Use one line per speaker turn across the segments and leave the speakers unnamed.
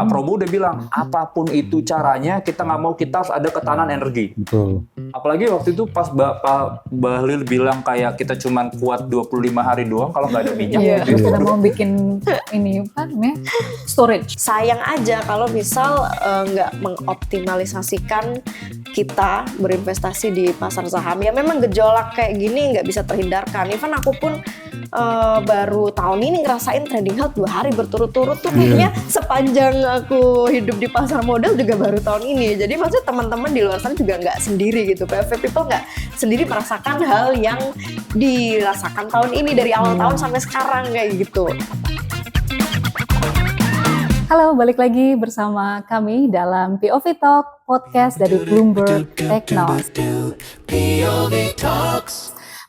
Pak Prabowo udah bilang apapun itu caranya kita nggak mau, kita harus ada ketahanan energi.
Betul.
Apalagi waktu itu pas Pak Bahlil bilang kayak kita cuma kuat 25 hari doang kalau nggak ada minyak.
Iya, terus kita mau bikin ini apa namanya storage.
Sayang aja kalau misal nggak mengoptimalisasikan kita berinvestasi di pasar saham. Ya memang gejolak kayak gini nggak bisa terhindarkan. Even aku pun baru tahun ini ngerasain trading halt 2 hari berturut-turut tuh kayaknya sepanjang aku hidup di pasar modal juga baru tahun ini. Jadi maksudnya teman-teman di luar sana juga nggak sendiri gitu. POV People nggak sendiri merasakan hal yang dirasakan tahun ini dari awal tahun sampai sekarang kayak gitu.
Halo, balik lagi bersama kami dalam POV Talk, podcast dari Bloomberg Technos.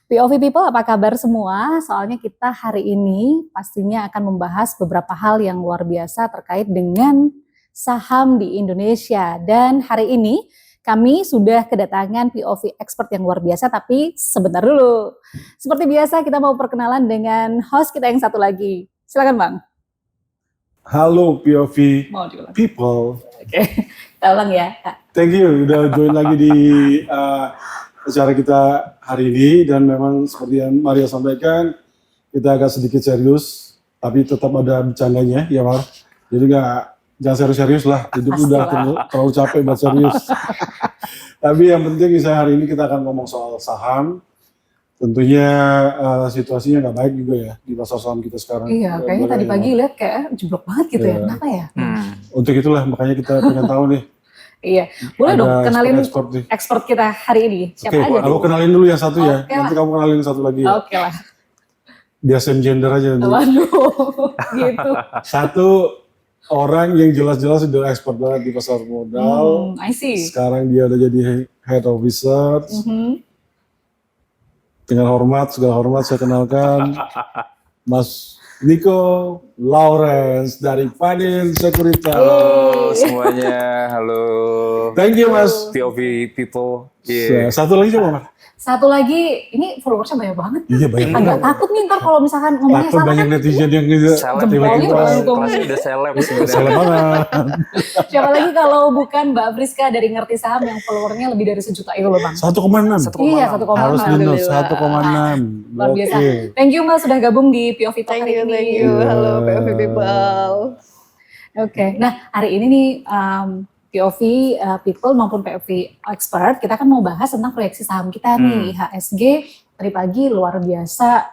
POV People, apa kabar semua? Soalnya kita hari ini pastinya akan membahas beberapa hal yang luar biasa terkait dengan saham di Indonesia. Dan hari ini kami sudah kedatangan POV expert yang luar biasa, tapi sebentar dulu. Seperti biasa kita mau perkenalan dengan host kita yang satu lagi. Silakan Bang.
Halo POV
Mau diulang.
People.
Oke, kita ulang ya.
Thank you udah join lagi di acara kita hari ini, dan memang seperti yang Maria sampaikan kita agak sedikit serius tapi tetap ada bercandanya ya Mar. Jadi jangan serius-serius lah, hidup udah terlalu capek buat serius. Tapi yang penting misalnya hari ini kita akan ngomong soal saham. Tentunya situasinya nggak baik juga ya di pasar saham kita sekarang.
Iya, kayaknya tadi pagi lihat kayak jeblok banget gitu ya. Kenapa ya?
Untuk itulah makanya kita pengen tahu nih.
Iya, boleh dong kenalin
expert
expert kita hari ini. Siapa aja?
Aku kenalin dulu yang satu ya.
Oke
Nanti
lah.
kamu kenalin satu lagi ya.
Oke lah.
Biar same gender aja nanti.
Waduh, gitu.
Satu orang yang jelas-jelas udah expert banget di pasar modal.
I see.
Sekarang dia udah jadi head of research. Dengan hormat, segala hormat saya kenalkan Mas Nico Lawrence dari Panin Sekuritas.
Halo semuanya, halo.
Thank you Mas.
POV People. Yeah.
Satu lagi coba Mas.
Satu lagi, ini followersnya banyak banget.
Iya banyak
Agak
banget.
takut nih ntar kalau misalkan ngomongnya
Takut
salah
banyak
kan.
netizen yang gitu.
Seleb
Jempolnya
tiba-tiba
baru
kelasnya udah seleb sebenarnya.
Salah banget.
Siapa lagi kalau bukan Mbak Friska dari Ngerti Saham yang followernya lebih dari 1 juta itu loh Bang.
1,6.
Iya, 1,6.
Harus minus
Alhamdulillah.
1,6.
Luar biasa.
Oke.
Thank you Mbak sudah gabung di POV Talk
Thank
hari
you,
ini.
thank you. Halo POV People.
Oke, nah hari ini nih POV People maupun POV Expert, kita kan mau bahas tentang proyeksi saham kita nih, IHSG tadi pagi luar biasa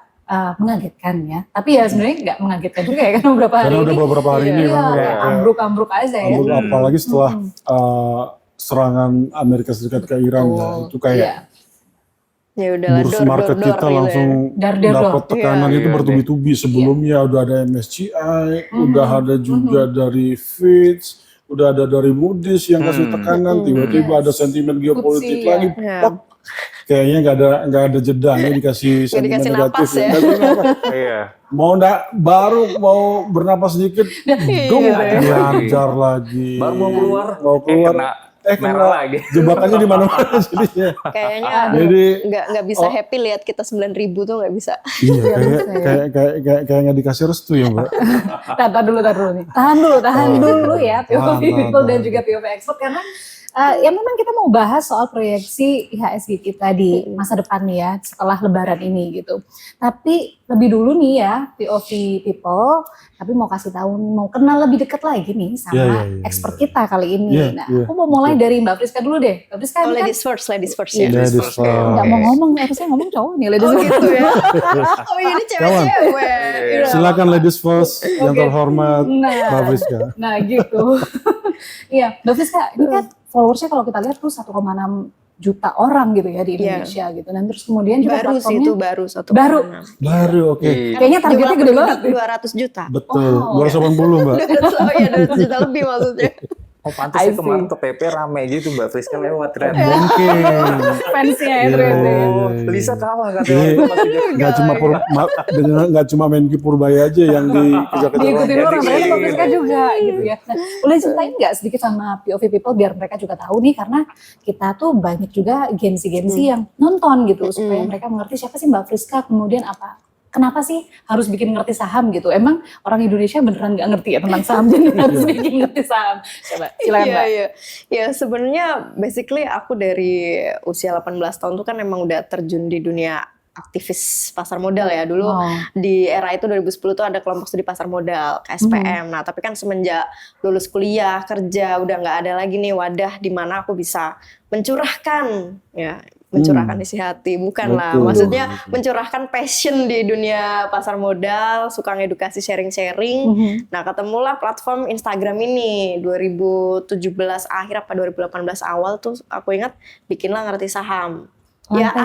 mengagetkan ya. Tapi ya sebenarnya nggak mengagetkan juga ya kan beberapa hari
Karena
ini.
udah beberapa hari ini
Iya,
memang
kayak ambruk-ambruk aja ya.
Ambruk, apalagi setelah serangan Amerika Serikat ke Iran ya, itu kayak
Iya.
Ya udahlah,
bursa market kita
gitu
langsung
Dar.
dapat tekanan
Iya.
itu
Iya,
bertubi-tubi. Sebelumnya udah ada MSCI, udah ada juga dari Fitch, udah ada dari Moody's yang kasih tekanan, tiba-tiba ada sentimen geopolitik
FTSE,
lagi.
ya.
Pok. Kayaknya nggak ada jedanya dikasih
Nggak
sentimen
dikasih
negatif
napas ya.
Nggak dikasih napas.
Iya.
Baru mau bernapas sedikit, dung, dihajar lagi.
Baru mau keluar,
kena
merah lagi.
jebakannya di mana-mana jadinya.
Kayaknya
Jadi
nggak bisa happy lihat kita 9.000 tuh nggak bisa.
iya kayak nggak dikasih restu ya Mbak.
Tahan dulu nih. Tahan dulu ya POV People dan juga POV Expert karena ya memang kita mau bahas soal proyeksi IHSG kita di masa depan nih ya setelah lebaran ini gitu. Tapi lebih dulu nih ya POV People, tapi mau kasih tahu, mau kenal lebih dekat lagi nih sama expert kita kali ini. Aku mau mulai dari Mbak Friska dulu deh. Mbak Friska ini kan
Ladies first ya.
Ladies first.
nggak mau ngomong, harusnya ngomong cowok nih. Ladies first.
Gitu ya. Oh ini cewek-cewek.
Silakan ladies first yang terhormat Mbak Friska.
Nah gitu. Iya, Mbak Friska ini kan followersnya kalau kita lihat tuh 1,6 juta orang gitu ya di Indonesia gitu. Dan terus kemudian juga
Baru sih itu baru 1,6.
Baru oke.
Kayaknya targetnya gede banget.
200 juta.
Betul. 280 Mbak.
Oh iya 200 juta lebih maksudnya.
Oh pantas sih kemarin ke PP rame gitu Mbak Friska lewat tren.
Mungkin.
Fansnya ya ternyata.
Lisa kalah
Jadi
katanya.
nggak cuma Menki Purbaya aja yang dikejar-kejar.
Diikutin orang, ternyata Mbak Friska
Iya.
juga gitu ya. Nah, boleh ceritain nggak sedikit sama POV People biar mereka juga tahu nih, karena kita tuh banyak juga Gen Z yang nonton gitu supaya mereka mengerti siapa sih Mbak Friska, kemudian apa kenapa sih harus bikin ngerti saham gitu? Emang orang Indonesia beneran nggak ngerti ya tentang saham jadi harus bikin ngerti saham? Coba, silakan Mbak.
Iya. Ya sebenarnya basically aku dari usia 18 tahun tuh kan emang udah terjun di dunia aktivis pasar modal ya. Dulu di era itu 2010 tuh ada kelompok studi pasar modal, KSPM. Nah tapi kan semenjak lulus kuliah, kerja, udah nggak ada lagi nih wadah di mana aku bisa mencurahkan isi hati, bukan lah. Maksudnya mencurahkan passion di dunia pasar modal, suka ngedukasi sharing-sharing. Nah ketemulah platform Instagram ini 2017 akhir apa 2018 awal tuh aku ingat bikinlah Ngerti Saham. Ya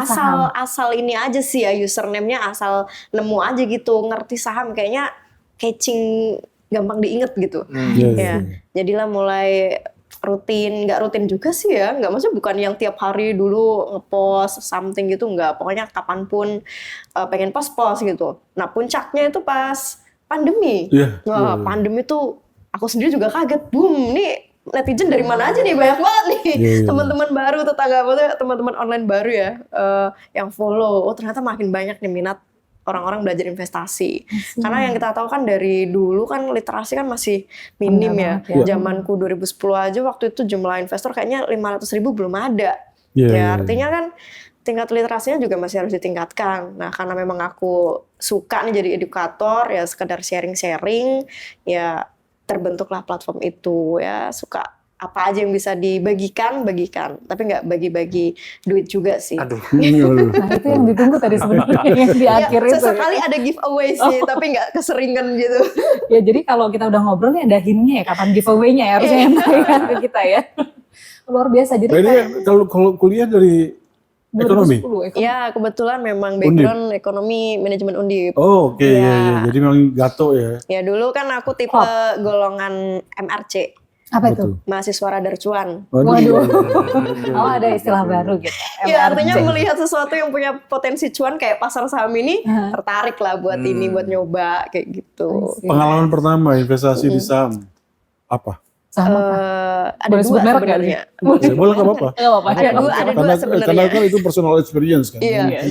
asal ini aja sih ya, username-nya asal nemu aja gitu, Ngerti Saham, kayaknya catching, gampang diinget gitu. Ya, jadilah mulai nggak rutin juga sih ya, nggak, maksudnya bukan yang tiap hari dulu ngepost something gitu, nggak, pokoknya kapanpun pengen post gitu. Nah puncaknya itu pas pandemi. Pandemi tuh aku sendiri juga kaget, boom, nih netizen dari mana aja nih, banyak banget nih teman-teman baru, tetangga, teman-teman online baru ya yang follow. Oh ternyata makin banyak nih minat orang-orang belajar investasi. Karena yang kita tahu kan dari dulu kan literasi kan masih minim ya. Zamanku 2010 aja waktu itu jumlah investor kayaknya 500.000 belum ada. Ya artinya kan tingkat literasinya juga masih harus ditingkatkan. Nah karena memang aku suka nih jadi edukator ya, sekedar sharing-sharing ya, terbentuklah platform itu ya. Suka apa aja yang bisa dibagikan, tapi nggak bagi-bagi duit juga sih.
Aduh.
Nah itu yang ditunggu tadi sebenarnya yang di akhir itu.
Sesekali ada giveaway sih, tapi nggak keseringan gitu.
Ya jadi kalau kita udah ngobrol nih ada hintnya ya, kapan giveaway-nya ya harusnya yang bayar ke kita ya. Luar biasa. Jadi
kalau kuliah dari ekonomi?
Ya kebetulan memang background ekonomi manajemen Undip.
Oh oke. Ya. Jadi memang gato ya.
Ya dulu kan aku tipe golongan MRC.
Apa itu?
Mahasiswa radar cuan.
Waduh. Oh ada istilah baru gitu.
Ya artinya melihat sesuatu yang punya potensi cuan kayak pasar saham ini, tertarik lah buat ini, buat nyoba kayak gitu.
Pengalaman pertama investasi di saham apa?
Ada
boleh
dua sebenarnya.
Boleh nggak apa-apa.
Ada dua sebenarnya.
Karena kan itu personal experience kan.
Iya.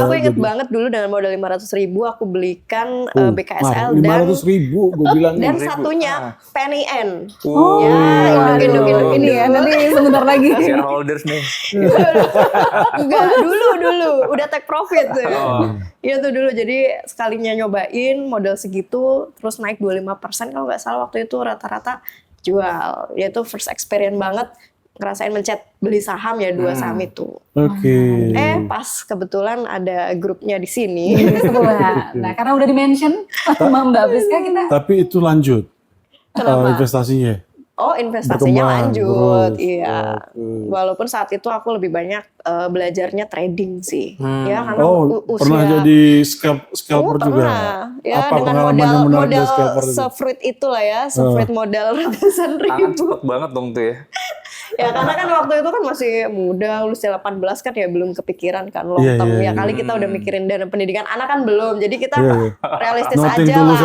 Aku inget banget dulu dengan modal 500.000 aku belikan BKSL dan
500.000 gue bilang.
Dan satunya PNIN.
Ya, ini ya nanti sebentar lagi.
Shareholders nih.
Enggak, dulu udah take profit. Iya tuh dulu, jadi sekalinya nyobain modal segitu terus naik 25% kalau nggak salah waktu itu rata-rata jual. Ya itu first experience banget ngerasain mencet beli saham ya, 2 saham itu.
Oke.
Pas kebetulan ada grupnya di sini.
Nah karena udah di-mention sama Mbak Priska kita.
Tapi itu lanjut investasinya.
Oh investasinya lanjut,
terus.
iya. Walaupun saat itu aku lebih banyak belajarnya trading sih, ya karena usia.
Pernah jadi scalper juga.
Pernah, ya
apa
dengan modal
itu?
se-fruit itulah ya, se-fruit modal ratusan ribu.
Cepet banget dong tuh ya.
Ya karena kan waktu itu kan masih muda, usia 18 kan ya belum kepikiran kan long term. Ya kali kita udah mikirin dana pendidikan anak kan belum. Jadi kita realistis aja lah.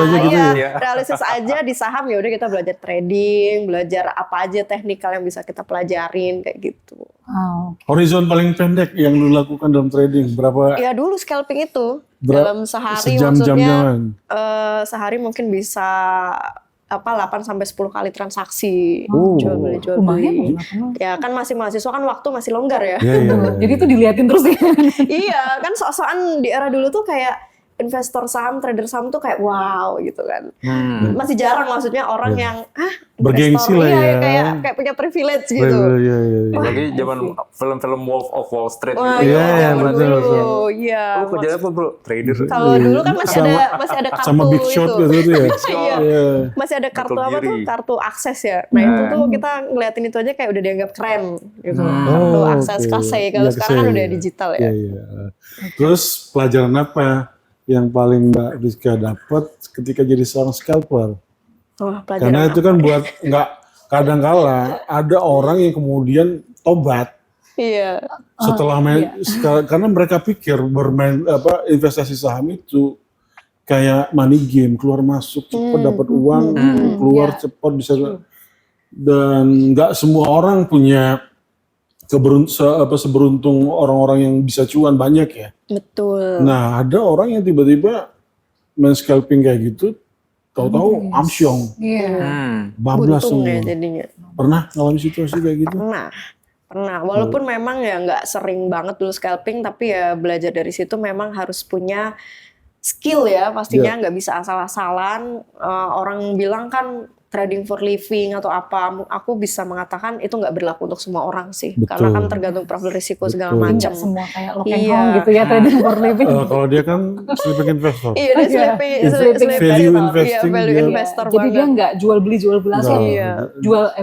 Realistis aja di saham, ya udah kita belajar trading, belajar apa aja teknikal yang bisa kita pelajarin kayak gitu.
Horizon paling pendek yang lu lakukan dalam trading berapa?
Ya dulu scalping itu dalam sehari sehari mungkin bisa 8 sampai 10 kali transaksi, jual beli. Ya kan masih mahasiswa kan, waktu masih longgar ya.
Jadi itu diliatin terus ya.
Iya kan, sok-sokan di era dulu tuh kayak investor saham, trader saham tuh kayak wow gitu kan. Masih jarang maksudnya orang yang
bergengsi lah ya.
Kayak punya privilege gitu.
Lagi zaman film-film Wolf of Wall Street.
Iya betul.
Iya.
Lu kerja apa bro? Trader.
Kalau dulu kan masih ada kartu
sama Big Shot gitu ya.
Iya. Masih ada kartu apa tuh? Kartu akses ya. Nah itu tuh kita ngeliatin itu aja kayak udah dianggap keren gitu. Kartu akses kasih. Kalau sekarang kan udah digital ya.
Terus pelajaran apa yang paling Mbak Rizka dapat ketika jadi seorang scalper? Karena itu kan buat kadang-kala ada orang yang kemudian tobat.
Iya.
Setelah karena mereka pikir bermain investasi saham itu kayak money game, keluar masuk cepat dapat uang, keluar cepat bisa. Dan nggak semua orang punya seberuntung orang-orang yang bisa cuan banyak ya.
Betul.
Nah, ada orang yang tiba-tiba main scalping kayak gitu, tahu-tahu amsyong,
Iya.
bablas
Buntung
semua.
ya jadinya.
Pernah ngalamin situasi kayak gitu?
Pernah. Walaupun memang ya nggak sering banget dulu scalping, tapi ya belajar dari situ memang harus punya skill ya, pastinya nggak bisa asal-asalan. Orang bilang kan trading for living atau apa, aku bisa mengatakan itu nggak berlaku untuk semua orang sih.
Betul.
Karena kan tergantung profil risiko segala
Betul.
macam.
Nggak semua kayak lock and
Iya.
hold gitu ya, trading for living.
Kalau dia kan sleeping investor.
Iya, dia
Iya.
sleeping
Value
investor.
investing
Iya, value
dia.
investor
Jadi dia
banget.
nggak jual beli langsung,
Nggak.
Iya.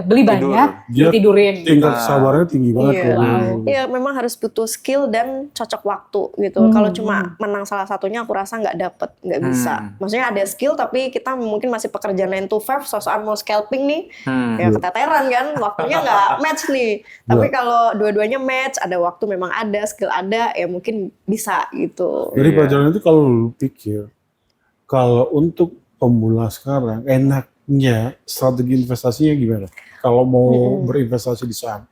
beli
Tidur.
banyak,
Dia
tidurin.
tingkat kesabarannya tinggi banget.
Iya.
kalau dia.
Iya, memang harus butuh skill dan cocok waktu gitu. Kalau cuma menang salah satunya, aku rasa nggak dapet, nggak bisa. Maksudnya ada skill, tapi kita mungkin masih pekerja 9 to 5, sosokan mau scalping nih, ya keteteran kan, waktunya nggak match nih. Tapi kalau dua-duanya match, ada waktu memang ada, skill ada, ya mungkin bisa gitu.
Dari pelajaran itu kalau lu pikir, kalau untuk pemula sekarang, enaknya strategi investasinya gimana? Kalau mau berinvestasi di saham.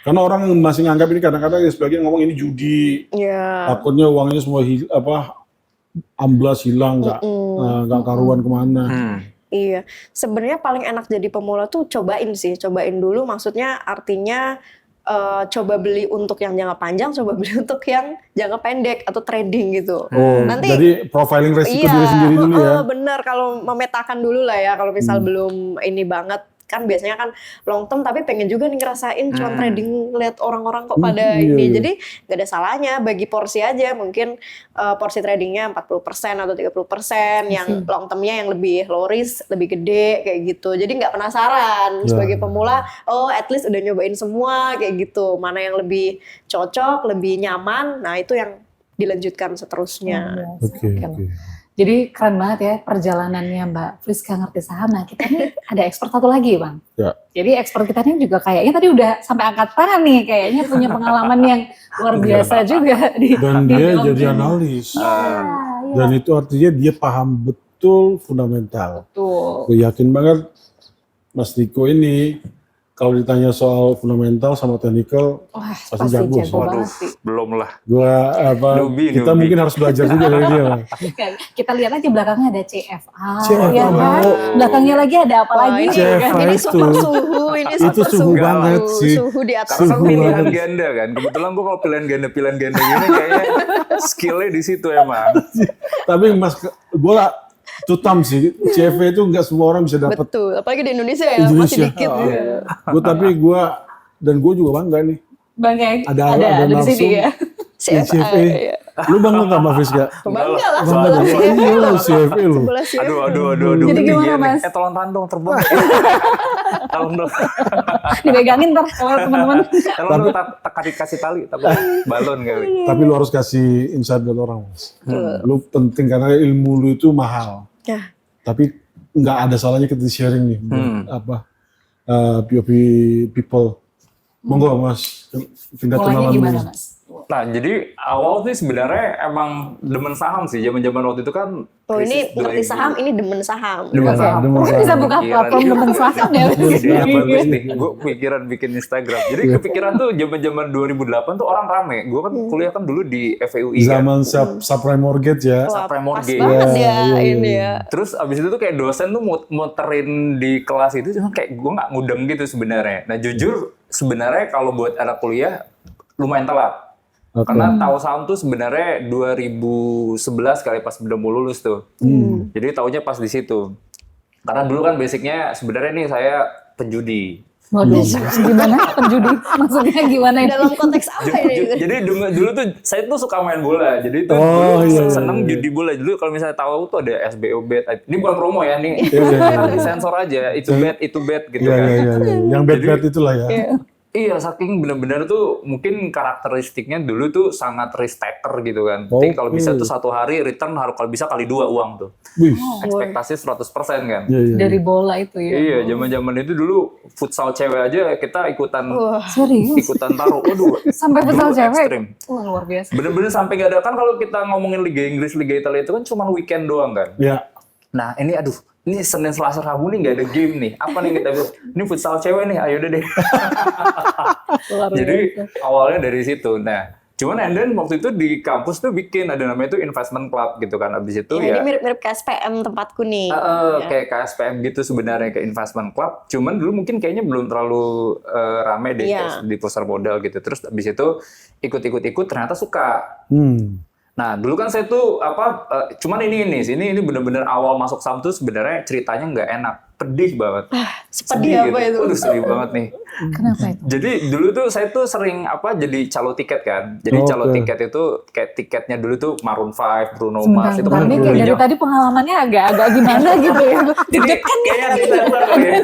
Karena orang masih nganggap ini kadang-kadang ya sebagian ngomong ini judi,
Iya.
takutnya uangnya semua amblas hilang, nggak karuan kemana.
Iya, sebenarnya paling enak jadi pemula tuh cobain dulu. Maksudnya artinya coba beli untuk yang jangka panjang, coba beli untuk yang jangka pendek atau trading gitu.
Oh,
Nanti
jadi profiling resiko diri sendiri dulu ya.
bener, kalau memetakan dulu lah ya. Kalau misal belum ini banget, kan biasanya kan long term tapi pengen juga nih ngerasain cuan trading, lihat orang-orang kok pada
iya,
ini.
iya.
Jadi gak ada salahnya bagi porsi aja, mungkin porsi tradingnya 40% atau 30%, yang long termnya yang lebih low risk, lebih gede kayak gitu. Jadi nggak penasaran sebagai pemula, at least udah nyobain semua kayak gitu. Mana yang lebih cocok, lebih nyaman, nah itu yang dilanjutkan seterusnya.
Oke.
Jadi keren banget ya perjalanannya Mbak Friska ngerti saham. Nah kita nih ada expert satu lagi Bang.
Ya.
Jadi expert kita nih juga kayaknya tadi udah sampai angkat tangan nih. Kayaknya punya pengalaman yang luar biasa juga.
Dan
di
dia
dalam
jadi
ini.
analis.
Iya.
Dan itu artinya dia paham betul fundamental.
Tuh.
Gue yakin banget Mas Diko ini kalau ditanya soal fundamental sama technical,
Wah
pasti jago.
banget sih.
Belum lah.
Kita mungkin harus belajar juga dari dia. Bang.
Kita lihat aja belakangnya ada CFA.
CFA,
ya kan?
Bro.
Belakangnya lagi ada apa
Wah,
lagi?
ini,
CFA
ini
itu.
super suhu, ini
Itu
super
suhu banget sih.
Suhu di atas.
Karena kan
Suhu
pilihan
banget.
ganda kan. Kebetulan gue kalau pilihan ganda gini kayaknya skillnya di situ emang.
Tapi Mas, gue lah tutam sih. CFA itu nggak semua orang bisa dapat.
Betul, apalagi di Indonesia ya, masih dikit.
Gue juga bangga nih.
Bang ya,
Ada
di
langsung.
sini ya.
Yang CFA.
Iya.
Lu bangga nggak Mbak Friska?
Bangga lah,
Bangga
sebelah
dong.
CFA.
Iya lah CFA lu.
Sebelah CFA.
Aduh.
Jadi gimana,
Iya nih.
Mas?
Tolong tahan dong terbang. Tolong dong.
Dipegangin ntar sama teman-teman.
Tolong dong kasih tali, takut balon kali.
Tapi lu harus kasih insight buat orang, Mas. Lu penting karena ilmu lu itu mahal.
Ya.
Tapi nggak ada salahnya kita sharing nih. POV people. Monggo Mas, tingkat
Mulainya
kenalan
gimana
dulu.
Mas?
Nah, jadi awal sih sebenarnya emang demen saham sih. Zaman-zaman waktu itu kan.
Oh ini
krisis
ngerti
2000.
saham, ini demen saham.
Demen saham, demen
Kok bisa
saham.
buka
Pikiran
platform
dia.
teman saham ya?
Iya, bagus nih. Gue pikiran bikin Instagram. Jadi kepikiran tuh zaman-zaman 2008 tuh orang rame. Gue kan kuliah kan dulu di FEUI kan.
Zaman subprime mortgage ya.
Wah,
Subprime
pas
mortgage.
banget
Iya,
ya
iya,
ini
iya.
ya.
Terus abis itu tuh kayak dosen tuh muterin di kelas itu cuma kayak gue nggak mudeng gitu sebenarnya. Nah jujur sebenarnya kalau buat anak kuliah lumayan telat.
Oke.
Karena tahu saham tuh sebenarnya 2011 kali pas udah mau lulus tuh. Jadi taunya pas di situ. Karena dulu kan basicnya sebenarnya nih saya penjudi.
Waduh, gimana penjudi? Maksudnya gimana ini?
Dalam konteks apa ini?
Jadi dulu tuh saya tuh suka main bola. Jadi tuh
Oh,
dulu
iya, iya,
seneng
iya.
judi bola. Dulu kalau misalnya tahu tuh ada SBO bet. Ini bukan promo ya nih.
Iya.
Disensor aja. Itu bet gitu
Iya,
kan.
iya. Yang bad itulah ya.
Iya, saking benar-benar tuh mungkin karakteristiknya dulu tuh sangat risk taker gitu kan. Jadi kalau bisa tuh satu hari return harus kalau bisa kali 2 uang tuh.
Wih.
Ekspektasi 100% kan.
Iya, iya.
Dari bola itu ya?
Iya, zaman-zaman itu dulu futsal cewek aja kita ikutan
Serius?
taruh. Waduh.
Sampai futsal
dulu
cewek?
ekstrim.
Wah luar biasa.
Bener-bener sampai gak ada kan kalau kita ngomongin Liga Inggris, Liga Italia itu kan cuma weekend doang kan.
Ya.
Nah ini aduh ini Senin Selasa Rabu nih nggak ada game nih. Apa nih kita bilang? Ini futsal cewek nih, ayo deh.
Luar
Jadi
biasa.
awalnya dari situ. Nah, cuman and then waktu itu di kampus tuh bikin ada namanya itu investment club gitu kan. Abis itu
Ini
ya
mirip-mirip kayak SPM tempatku nih.
kayak KSPM gitu sebenarnya kayak investment club. Cuman dulu mungkin kayaknya belum terlalu rame deh
Iya.
kayak di pasar modal gitu. Terus abis itu ikut ternyata suka. Nah, dulu kan saya tuh cuman ini bener-bener awal masuk saham tuh sebenarnya ceritanya nggak enak, pedih banget.
Sepedih apa itu?
Waduh, sedih banget nih.
Kenapa itu?
Jadi dulu tuh saya tuh sering jadi calo tiket kan. Jadi calo
Oke.
tiket itu kayak tiketnya dulu tuh Maroon 5, Bruno
Sebentar,
Mars itu
sebentar.
kan
Ini kayak dari
belinya-
tadi pengalamannya agak gimana gitu ya. Deg-degan
kayaknya di center kali ya.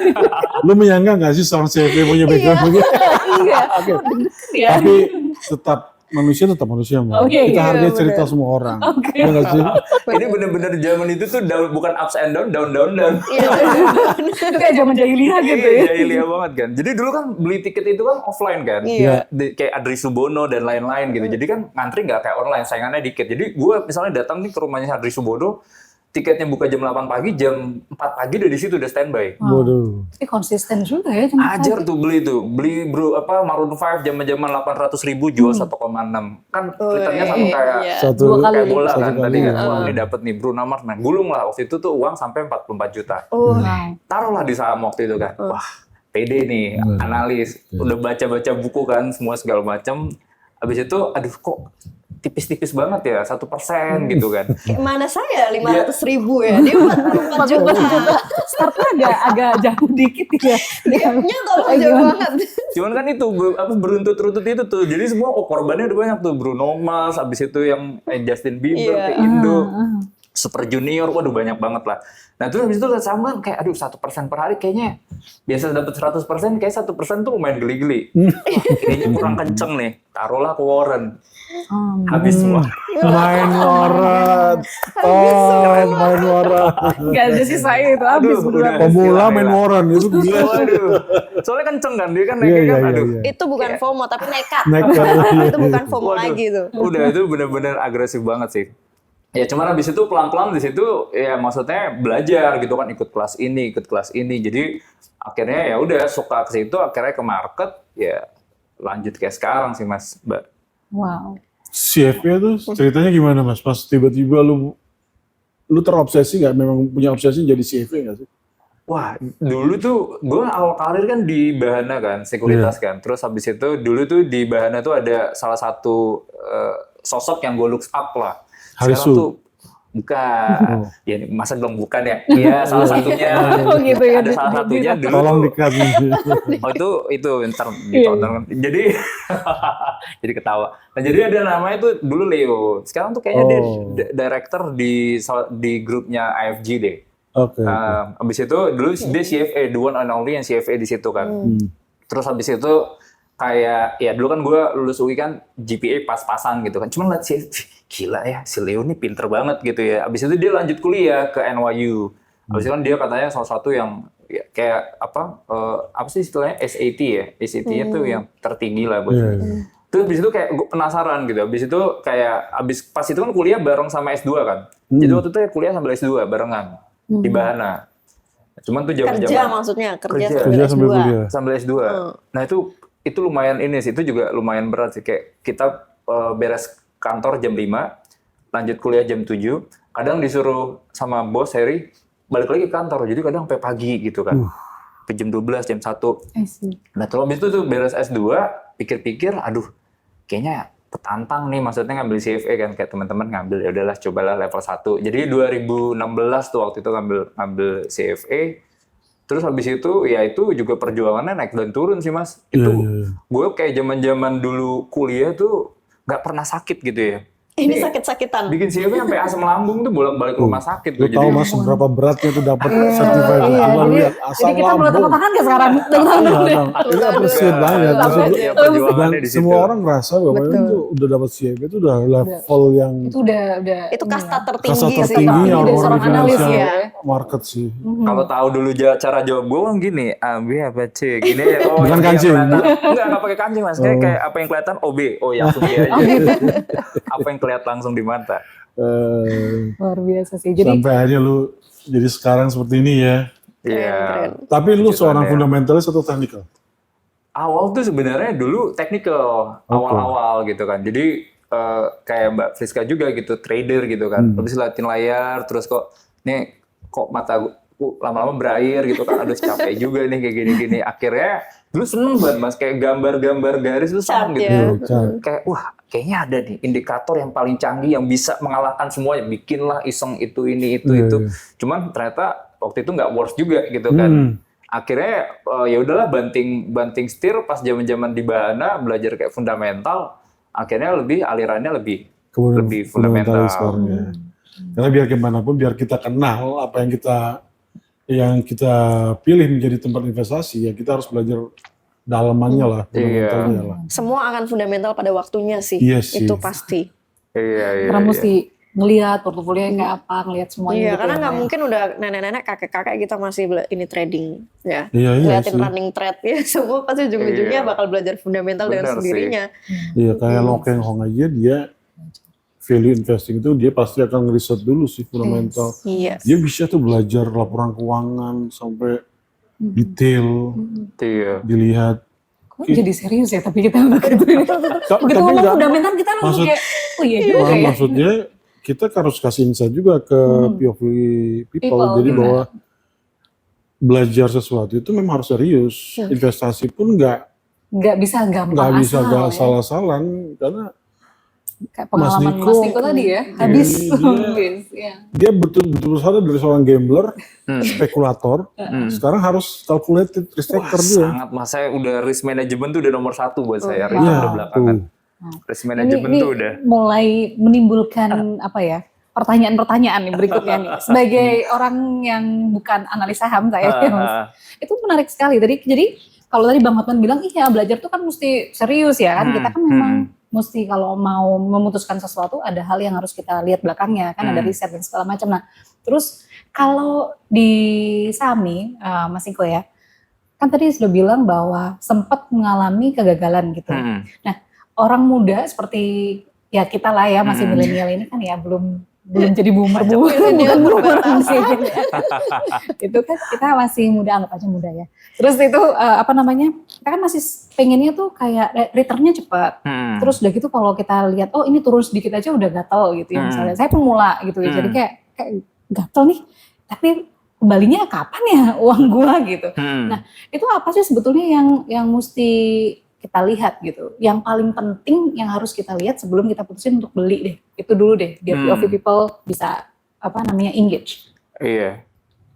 Lu menyangka nggak sih seorang CV punya background begitu?
Iya.
Oke.
Ya.
Tapi tetap manusia, Mbak.
Oke,
Kita
iya,
hargai
bener.
cerita semua orang.
Oke.
Ya nggak sih?
Ini bener-bener zaman itu tuh bukan ups and down, down.
Iya.
Itu kayak zaman jahiliyah gitu ya.
Iya, jahiliyah banget kan. Jadi dulu kan beli tiket itu kan offline kan.
Iya.
Kayak Adri Subono dan lain-lain gitu. Jadi kan ngantri nggak kayak online, saingannya dikit. Jadi gue misalnya datang nih ke rumahnya Adri Subono, tiketnya buka jam 8 pagi, jam 4 pagi udah di situ udah standby.
Waduh.
Ini konsisten juga ya. Cuma
Ajar tuh beli Maroon 5 zaman 800.000 jual 1,6 kan returnnya sama kayak
Iya.
Satu
Dua kali
kayak bola
Satu
kan
kali,
tadi kan.
iya.
Wah, ini dapat nih Bruno Mars. Nah, gulung lah waktu itu tuh uang sampai 44 juta.
Oh,
wow.
Taruhlah di saham waktu itu kan. Wah, pede nih, analis. Udah baca-baca buku kan, semua segala macam. Habis itu, aduh kok tipis-tipis banget ya, 1% gitu kan.
kayak mana saya 500.000 ya? Dia 44 juta.
Startnya agak jauh dikit ya.
Gapnya terlalu jauh banget.
Cuman kan itu beruntut-runtut itu tuh. Jadi semua korbannya udah banyak tuh. Bruno Mars, habis itu yang Justin Bieber
Iya.
ke Indo, Super Junior, waduh banyak banget lah. Nah terus habis itu lihat saham kan kayak aduh 1% per hari kayaknya biasa dapat 100%, kayak 1% tuh lumayan geli-geli. Wah, kayaknya kurang kenceng nih. Taruhlah ke Warren. Habis semua.
Main warat. Main warat.
Gak ada sisanya itu habis
Aduh,
berdua.
udah.
Pemula main waran itu gila.
Waduh. Soalnya kenceng kan dia kan
Iya,
naiknya
iya,
kan
iya,
aduh.
iya.
Itu bukan FOMO tapi nekat.
Nekat.
Itu bukan FOMO
Waduh.
lagi tuh.
Udah itu bener-bener agresif banget sih. Ya cuman habis itu pelan-pelan di situ ya maksudnya belajar gitu kan ikut kelas ini. Jadi akhirnya ya udah suka ke situ akhirnya ke market ya lanjut kayak sekarang sih Mas Mbak.
Wow.
CFP itu ceritanya gimana Mas? Pas tiba-tiba lu terobsesi nggak? Memang punya obsesi jadi CFP nggak sih?
Wah, dulu tuh gue awal karir kan di Bahana kan, sekuritas kan. Terus habis itu dulu tuh di Bahana tuh ada salah satu sosok yang gue look up lah.
Harisu.
Sekarang tuh bukan. Ya masa belum bukan ya? Iya, salah satunya.
Oh gitu ya.
Ada salah satunya dulu.
Tolong
tuh-
dikat.
Oh itu ntar ditonton kan. Jadi jadi ketawa. Nah jadi ada namanya tuh dulu Leo. Sekarang tuh kayaknya dia
Oh.
director di grupnya AFG deh.
Oke.
Abis itu dulu dia CFA, the one and only yang CFA di situ kan. Terus habis itu kayak ya dulu kan gue lulus UI kan GPA pas-pasan gitu kan. Cuman liat si gila ya si Leo nih pinter banget gitu ya. Abis itu dia lanjut kuliah ke NYU. Abis itu kan dia katanya salah satu yang ya, kayak apa sih istilahnya SAT ya. SAT-nya tuh yang tertinggi lah buat.
Iya, iya.
Terus abis itu kayak gue penasaran gitu. Abis itu kayak pas itu kan kuliah bareng sama S2 kan. Jadi waktu itu ya kuliah sambil S2 barengan di Bahana. Cuman tuh
Kerja
zaman-zaman
maksudnya,
Kerja.
kerja
Kerja
sambil
sambil
S2.
kuliah.
sambil S2. Nah itu lumayan ini sih, itu juga lumayan berat sih. Kayak kita beres kantor jam 5, lanjut kuliah jam 7, kadang disuruh sama bos Harry balik lagi ke kantor, jadi kadang sampai pagi gitu kan. Sampai jam 12, jam 1.
I see.
Nah terus habis itu tuh beres S2, pikir-pikir, aduh kayaknya tertantang nih, maksudnya ngambil CFA kan, kayak teman-teman ngambil, ya udahlah cobalah level 1. Jadi 2016 tuh waktu itu ngambil CFA. Terus habis itu ya itu juga perjuangannya naik dan turun sih Mas. Itu
Iya, iya.
gue kayak zaman-zaman dulu kuliah tuh nggak pernah sakit gitu ya.
Ini sakit-sakitan.
Bikin CFA sampai asam lambung tuh bolak-balik rumah sakit
Lu
tuh.
tahu Mas seberapa beratnya tuh dapat certified.
Iya,
Coba
jadi-
lihat asam
Jadi kita perlu tepuk
lambung.
tangan nggak sekarang?
Iya, Bang. Ini appreciate banget. Maksud
Banget
gue,
ya
dan
perjuangannya di situ.
semua orang merasa bahwa
Betul.
itu udah dapat CFP itu udah level yang
Itu udah
Itu kasta tertinggi
kasta
sih.
tertinggi
Tertinggi
yang
dari
orang
seorang analis
financial
ya.
market sih.
Kalau tahu dulu cara jawab gue kan gini, B apa C, gini ya. Oh,
Bukan
yang
kancing.
kelihatan- Enggak pakai kancing Mas. Kayak apa yang kelihatan OB. Oh ya langsung B aja. Apa yang kelihatan langsung di mata.
Eh,
luar biasa sih. Jadi
sampai akhirnya lu jadi sekarang seperti ini ya.
Iya.
Keren.
Tapi lu
Puji
seorang
Tuhan ya.
fundamentalis atau technical?
Awal tuh sebenarnya dulu technical, awal-awal gitu kan. Jadi kayak Mbak Friska juga gitu, trader gitu kan. Habis liatin layar, terus kok mata gue lama-lama berair gitu kan. Aduh capek juga nih kayak gini-gini. Akhirnya dulu seneng banget Mas, kayak gambar-gambar garis itu seneng
Cat
gitu.
ya.
Kayak wah kayaknya ada nih indikator yang paling canggih yang bisa mengalahkan semuanya. Bikinlah iseng itu, ini, itu,
Iya,
itu.
iya.
Cuman ternyata waktu itu nggak worth juga gitu kan. Akhirnya ya udahlah banting setir pas zaman-zaman di Bahana belajar kayak fundamental, akhirnya alirannya lebih fundamental.
sekarang ya. Karena biar gimana pun biar kita kenal apa yang kita pilih menjadi tempat investasi, ya kita harus belajar dalamannya lah, fundamentalnya lah.
Semua akan fundamental pada waktunya sih.
Iya sih.
Itu pasti.
Iya.
Karena mesti ngelihat portofolio kayak apa, ngelihat semuanya
Iya,
gitu
karena
ya,
nggak
Mbak.
mungkin udah nenek-nenek, kakek-kakek kita masih ini trading ya.
Iya
Liatin
sih.
running trade ya, semua pasti ujung-ujungnya
Iya.
bakal belajar fundamental dengan
Benar sih.
sendirinya.
Iya, kayak Lo Keng Hong aja dia value investing itu dia pasti akan ngeriset dulu sih fundamental.
Iya.
Dia bisa tuh belajar laporan keuangan sampai detail,
Iya.
dilihat.
Kok jadi serius ya tapi kita begitu ya. Begitu ngomong
enggak,
fundamental kita langsung
maksud-
kayak oh iya juga ya.
maksudnya kita harus kasih insight juga ke POV people.
People,
Jadi
gitu.
bahwa belajar sesuatu itu memang harus serius. Investasi pun
Nggak bisa gampang
nggak bisa
asal
gak
ya.
salah-salan karena
Kayak pengalaman
Mas
Mas
Niko,
Niko tadi ya, habis.
dia-
Habis, ya.
dia betul-betul sadar dari seorang gambler, spekulator, sekarang harus calculated risk
Wah,
taker dia.
sangat Mas, saya udah risk management tuh udah nomor 1 buat saya. Risk
Iya,
udah belakangan.
tuh.
Risk management
Ini
tuh udah.
mulai menimbulkan apa ya? Pertanyaan-pertanyaan nih berikutnya nih. Sebagai orang yang bukan analis saham saya, ya, Mas. Itu menarik sekali. Jadi kalau tadi Bang Hotman bilang, iya belajar tuh kan mesti serius ya kan. Kita kan memang mesti kalau mau memutuskan sesuatu ada hal yang harus kita lihat belakangnya kan, ada riset dan segala macam. Nah, terus kalau di Sami, Mas Niko ya, kan tadi sudah bilang bahwa sempat mengalami kegagalan gitu. Nah, orang muda seperti ya kita lah ya, masih milenial ini kan ya belum jadi boomer bukan boomer sih. Itu kan kita masih muda, anggap aja muda ya. Terus itu apa namanya? Kita kan masih pengennya tuh kayak returnnya cepat. Terus udah gitu kalau kita lihat oh ini turun sedikit aja udah gatel gitu ya misalnya. Saya pemula gitu ya. Jadi kayak gatel nih. Tapi kembalinya kapan ya uang gua gitu. Nah, itu apa sih sebetulnya yang mesti kita lihat gitu. Yang paling penting yang harus kita lihat sebelum kita putusin untuk beli deh. Itu dulu deh, biar POV people bisa apa namanya engage.
Iya.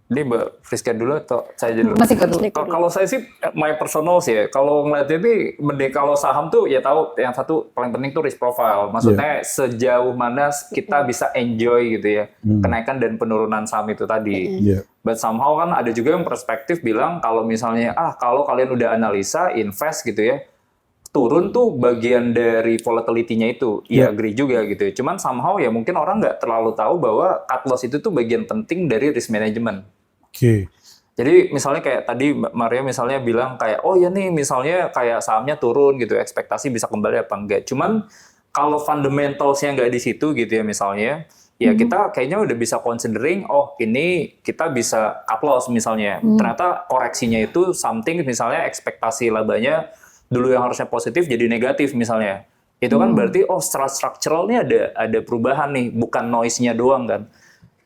Ini Mbak Friska dulu atau saya dulu?
Masih ke dulu.
Kalau saya sih my personal sih ya. Kalau ngeliatnya ini mending kalau saham tuh ya tahu yang satu paling penting tuh risk profile. Maksudnya sejauh mana kita bisa enjoy gitu ya kenaikan dan penurunan saham itu tadi.
Iya.
But somehow kan ada juga yang perspektif bilang kalau misalnya kalau kalian udah analisa invest gitu ya, turun tuh bagian dari volatility-nya itu. Iya, agree juga gitu. Cuman somehow ya mungkin orang nggak terlalu tahu bahwa cut loss itu tuh bagian penting dari risk management.
Oke.
Jadi misalnya kayak tadi Mbak Maria misalnya bilang kayak oh ya nih misalnya kayak sahamnya turun gitu, ekspektasi bisa kembali apa enggak. Cuman kalau fundamentalsnya nggak di situ gitu ya misalnya, ya kita kayaknya udah bisa considering oh ini kita bisa cut loss misalnya. Ternyata koreksinya itu something misalnya ekspektasi labanya dulu yang harusnya positif jadi negatif misalnya. Itu kan berarti oh secara strukturalnya ada perubahan nih, bukan noise-nya doang kan.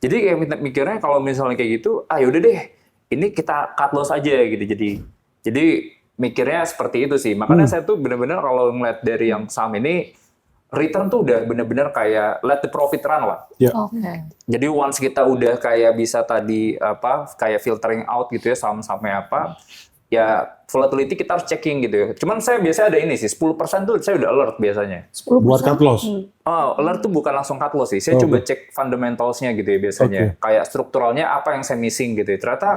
Jadi kayak mikirnya kalau misalnya kayak gitu, yaudah deh, ini kita cut loss aja gitu. Jadi mikirnya seperti itu sih. Makanya saya tuh benar-benar kalau ngeliat dari yang saham ini, return tuh udah benar-benar kayak let the profit run lah.
Ya.
Oke.
Jadi once kita udah kayak bisa tadi kayak filtering out gitu ya saham-sahamnya apa, ya volatility kita harus checking gitu ya. Cuman saya biasanya ada ini sih, 10% tuh saya udah alert biasanya.
10%.
Buat cut loss.
Oh, alert tuh bukan langsung cut loss sih. Saya coba cek fundamentalsnya gitu ya biasanya. Kayak strukturalnya apa yang saya missing gitu ya. Ternyata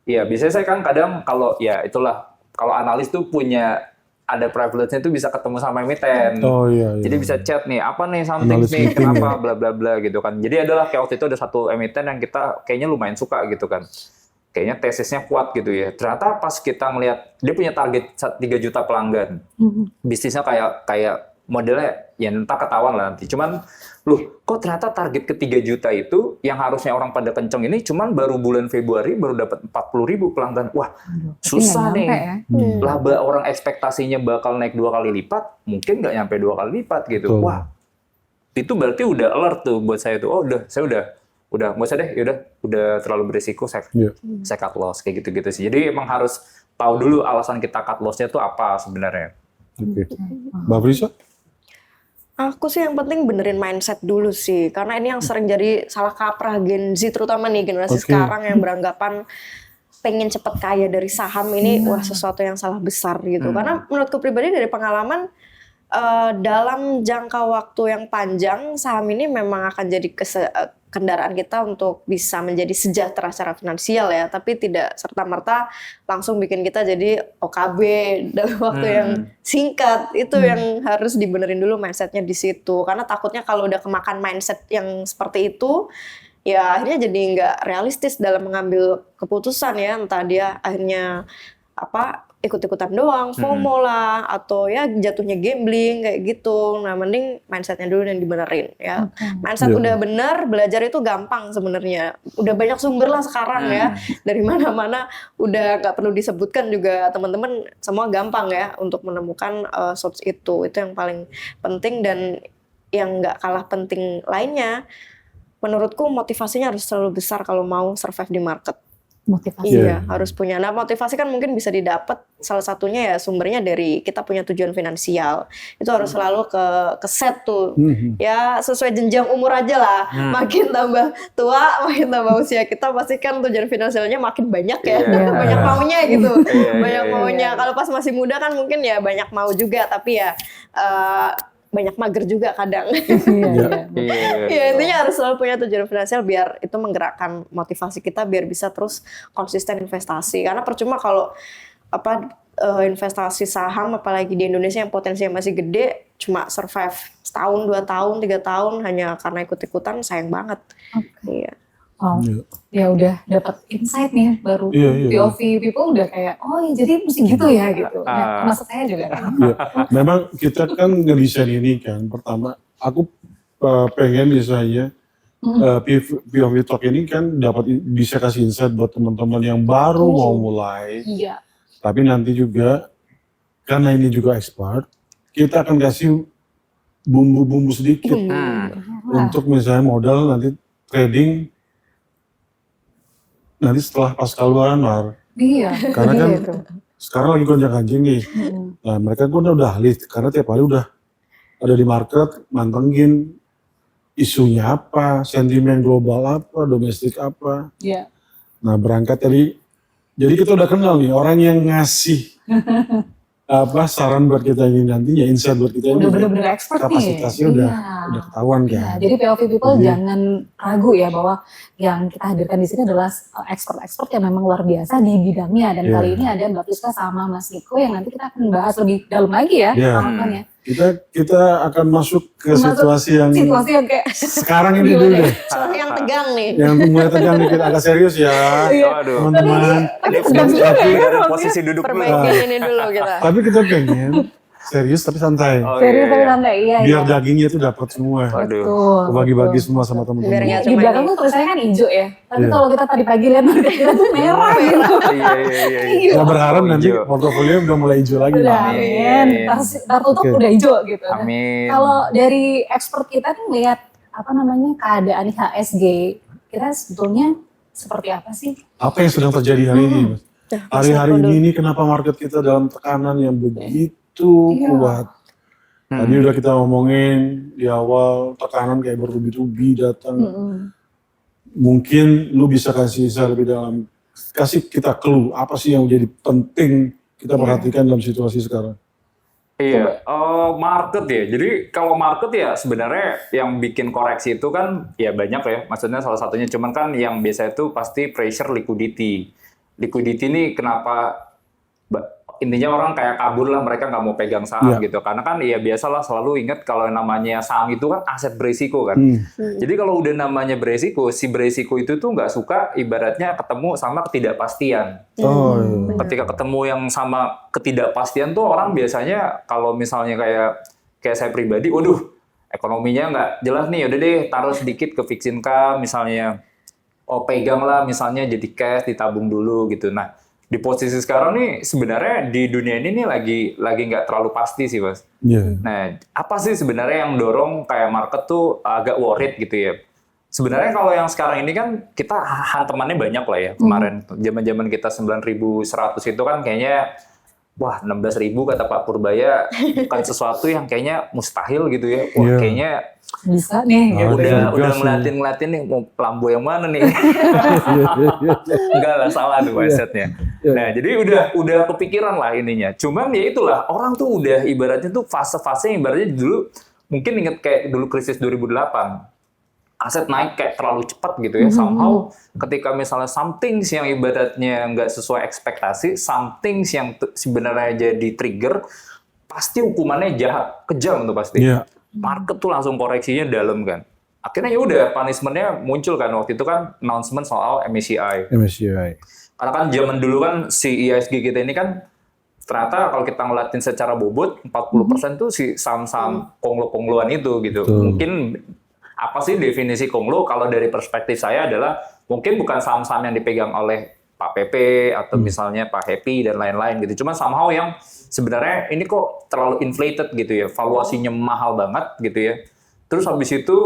ya biasanya saya kan kadang kalau ya itulah kalau analis tuh punya ada privilege-nya tuh bisa ketemu sama emiten.
Oh iya.
Jadi bisa chat nih, apa nih something
Analis
nih,
meeting
kenapa bla bla bla gitu kan. Jadi adalah kayak waktu itu ada satu emiten yang kita kayaknya lumayan suka gitu kan. Kayaknya tesisnya kuat gitu ya. Ternyata pas kita ngelihat dia punya target 3 juta pelanggan. Bisnisnya kayak modelnya ya entah ketahuan lah nanti. Cuman loh, kok ternyata target ke 3 juta itu yang harusnya orang pada kenceng ini cuman baru bulan Februari baru dapat 40.000 pelanggan. Wah, susah nih.
Ya.
Laba orang ekspektasinya bakal naik 2 kali lipat, mungkin nggak nyampe 2 kali lipat gitu.
Betul.
Wah, itu berarti udah alert tuh buat saya tuh. Oh, saya udah nggak usah deh, udah terlalu berisiko, saya cut loss kayak gitu-gitu sih. Jadi emang harus tahu dulu alasan kita cut loss-nya tuh apa sebenarnya.
Oke. Mbak Frisa?
Aku sih yang penting benerin mindset dulu sih, karena ini yang sering jadi salah kaprah Gen Z, terutama nih generasi sekarang yang beranggapan pengen cepet kaya dari saham ini, wah sesuatu yang salah besar gitu. Karena menurutku pribadi dari pengalaman, dalam jangka waktu yang panjang, saham ini memang akan jadi kendaraan kita untuk bisa menjadi sejahtera secara finansial ya, tapi tidak serta-merta langsung bikin kita jadi OKB dalam waktu yang singkat. Itu yang harus dibenerin dulu mindsetnya di situ, karena takutnya kalau udah kemakan mindset yang seperti itu, ya akhirnya jadi nggak realistis dalam mengambil keputusan ya, entah dia akhirnya ikut-ikutan doang, FOMO lah, atau ya jatuhnya gambling kayak gitu. Nah, mending mindsetnya dulu yang dibenerin ya. Mindset udah bener, belajar itu gampang sebenarnya. Udah banyak sumber lah sekarang ya, dari mana-mana. Udah nggak perlu disebutkan juga, teman-teman semua gampang ya untuk menemukan source itu. Itu yang paling penting, dan yang nggak kalah penting lainnya, menurutku motivasinya harus selalu besar kalau mau survive di market.
Motivasi.
Iya, harus punya. Nah, motivasi kan mungkin bisa didapat, salah satunya ya sumbernya dari kita punya tujuan finansial. Itu harus selalu ke set tuh. Ya, sesuai jenjang umur aja lah. Makin tambah tua, makin tambah usia kita, pasti kan tujuan finansialnya makin banyak ya. Banyak maunya gitu. Banyak maunya. Kalau pas masih muda kan mungkin ya banyak mau juga, tapi ya banyak mager juga kadang. Ya, intinya harus selalu punya tujuan finansial biar itu menggerakkan motivasi kita biar bisa terus konsisten investasi. Karena percuma kalau investasi saham apalagi di Indonesia yang potensinya masih gede cuma survive setahun, 2 tahun, 3 tahun hanya karena ikut-ikutan, sayang banget. Iya.
Wow. Ya udah dapat insight nih baru. POV people udah kayak jadi mesti gitu ya gitu. Nah, maksud saya juga.
Memang kita kan ngedesain ini kan, pertama aku pengen misalnya POV Talk ini kan bisa kasih insight buat teman-teman yang baru mau mulai.
Iya.
Tapi nanti juga karena ini juga expert, kita akan kasih bumbu-bumbu sedikit untuk misalnya modal nanti trading nanti setelah pasca Januari.
Iya.
Karena kan sekarang lagi gonjang-ganjing nih. Nah, mereka udah ahli karena tiap hari udah ada di market, mantengin isunya apa, sentimen global apa, domestik apa.
Iya.
Nah, berangkat jadi kita udah kenal nih orang yang ngasih saran buat kita ini nantinya, insight buat kita ini.
Udah bener-bener expert nih.
Kapasitasnya udah ketahuan kan.
Iya, jadi POV people jangan ragu ya bahwa yang kita hadirkan di sini adalah expert-expert yang memang luar biasa di bidangnya. Dan kali ini ada Mbak Friska sama Mas Niko yang nanti kita akan bahas lebih dalam lagi ya. Harapannya.
Kita akan masuk ke situasi yang
kayak
sekarang ini dulu deh.
Yang tegang nih.
Yang mulai tegang dikit, agak serius ya. Teman-teman.
Dari posisi duduk dulu.
Perbaikin ini dulu kita.
Tapi kita pengen serius tapi santai.
Serius tapi santai, iya.
Biar dagingnya itu dapat semua.
Betul.
Bagi-bagi semua sama teman-teman.
Di belakang tuh tulisannya kan hijau ya. Tapi kalau kita tadi pagi lihat market kita tuh merah gitu.
Iya.
Kita berharap nanti portofolio udah mulai hijau lagi.
Amin. Ntar tutup udah hijau gitu.
Amin.
Kalau dari expert kita nih lihat keadaan IHSG, kita sebetulnya seperti apa sih?
Apa yang sedang terjadi hari ini, Mas? Hari-hari ini kenapa market kita dalam tekanan yang begitu kuat. Tadi udah kita ngomongin di awal tekanan kayak bertubi-tubi datang. Mungkin lu bisa kasih saya lebih dalam, kasih kita clue apa sih yang jadi penting kita perhatikan dalam situasi sekarang.
Iya, market ya. Jadi kalau market ya sebenarnya yang bikin koreksi itu kan ya banyak ya. Maksudnya salah satunya cuman kan yang biasa itu pasti pressure liquidity. Liquidity ini kenapa intinya orang kayak kabur lah, mereka nggak mau pegang saham gitu. Karena kan ya biasalah selalu ingat kalau namanya saham itu kan aset berisiko kan. Jadi kalau udah namanya berisiko, si berisiko itu tuh nggak suka ibaratnya ketemu sama ketidakpastian. Ketika ketemu yang sama ketidakpastian tuh orang biasanya kalau misalnya kayak kayak saya pribadi, waduh, ekonominya nggak jelas nih, udah deh taruh sedikit ke fixed income misalnya. Oh, pegang lah misalnya jadi cash, ditabung dulu gitu. Nah, di posisi sekarang nih sebenarnya di dunia ini nih lagi nggak terlalu pasti sih, Mas.
Iya.
Nah, apa sih sebenarnya yang dorong kayak market tuh agak worried gitu ya? Sebenarnya kalau yang sekarang ini kan kita hantemannya banyak lah ya. Kemarin zaman-zaman kita 9.100 itu kan kayaknya wah 16.000 kata Pak Purbaya bukan sesuatu yang kayaknya mustahil gitu ya. Wah,
Iya.
kayaknya
Bisa nih.
Ah,
gitu.
iya.
udah
sih.
ngeliatin nih mau lampu yang mana nih.
Iya, iya, iya.
Enggak lah, salah tuh mindsetnya.
Iya.
Nah, jadi udah kepikiran lah ininya. Cuman ya itulah, orang tuh udah ibaratnya tuh fase-fase ibaratnya dulu mungkin inget kayak dulu krisis 2008. Aset naik kayak terlalu cepat gitu ya. Somehow ketika misalnya something yang ibaratnya nggak sesuai ekspektasi, something yang sebenarnya jadi trigger, pasti hukumannya jahat, kejam tuh pasti.
Iya.
Market tuh langsung koreksinya dalam kan. Akhirnya ya udah punishment-nya muncul kan waktu itu kan announcement soal MSCI.
MSCI.
Karena kan zaman dulu kan si IISG kita ini kan ternyata kalau kita ngeliatin secara bobot 40% tuh si saham-saham konglo-kongloan itu gitu.
Betul.
Mungkin apa sih definisi konglo kalau dari perspektif saya adalah mungkin bukan saham-saham yang dipegang oleh Pak PP atau misalnya Pak Happy dan lain-lain gitu. Cuma somehow yang sebenarnya ini kok terlalu inflated gitu ya, valuasinya mahal banget gitu ya. Terus habis itu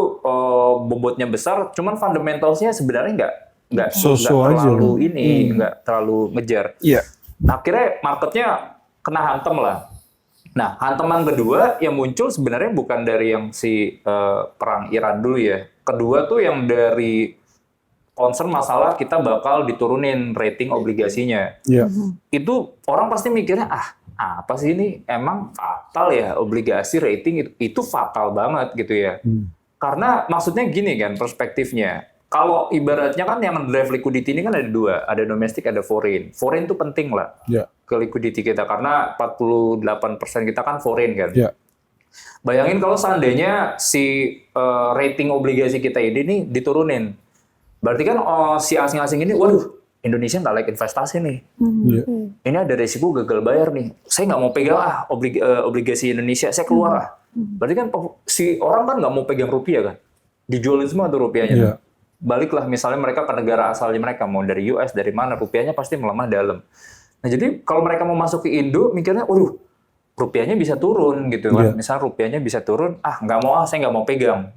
bobotnya besar, cuman fundamentalsnya sebenarnya nggak
So-so aja.
terlalu ini, nggak terlalu ngejar.
Iya.
Nah, akhirnya marketnya kena hantem lah. Nah, hantaman kedua yang muncul sebenarnya bukan dari yang si perang Iran dulu ya. Kedua tuh yang dari concern masalah kita bakal diturunin rating obligasinya.
Iya.
Itu orang pasti mikirnya, apa sih ini emang fatal ya obligasi rating itu fatal banget gitu ya. Karena maksudnya gini kan perspektifnya. Kalau ibaratnya kan yang drive liquidity ini kan ada dua, ada domestik, ada foreign. Foreign itu penting lah
Iya.
ke liquidity kita karena 48% kita kan foreign kan.
Iya.
Bayangin kalau seandainya si rating obligasi kita ini nih diturunin. Berarti kan si asing-asing ini, waduh, Indonesia nggak like investasi nih.
Iya.
Ini ada resiko gagal bayar nih. Saya nggak mau pegang obligasi Indonesia, saya keluar lah. Berarti kan si orang kan nggak mau pegang rupiah kan. Dijualin semua tuh rupiahnya.
Iya.
Baliklah misalnya mereka ke negara asalnya mereka, mau dari US, dari mana, rupiahnya pasti melemah dalam. Nah jadi kalau mereka mau masuk ke Indo, mikirnya, waduh, rupiahnya bisa turun gitu kan.
Iya.
Misal rupiahnya bisa turun, nggak mau, saya nggak mau pegang.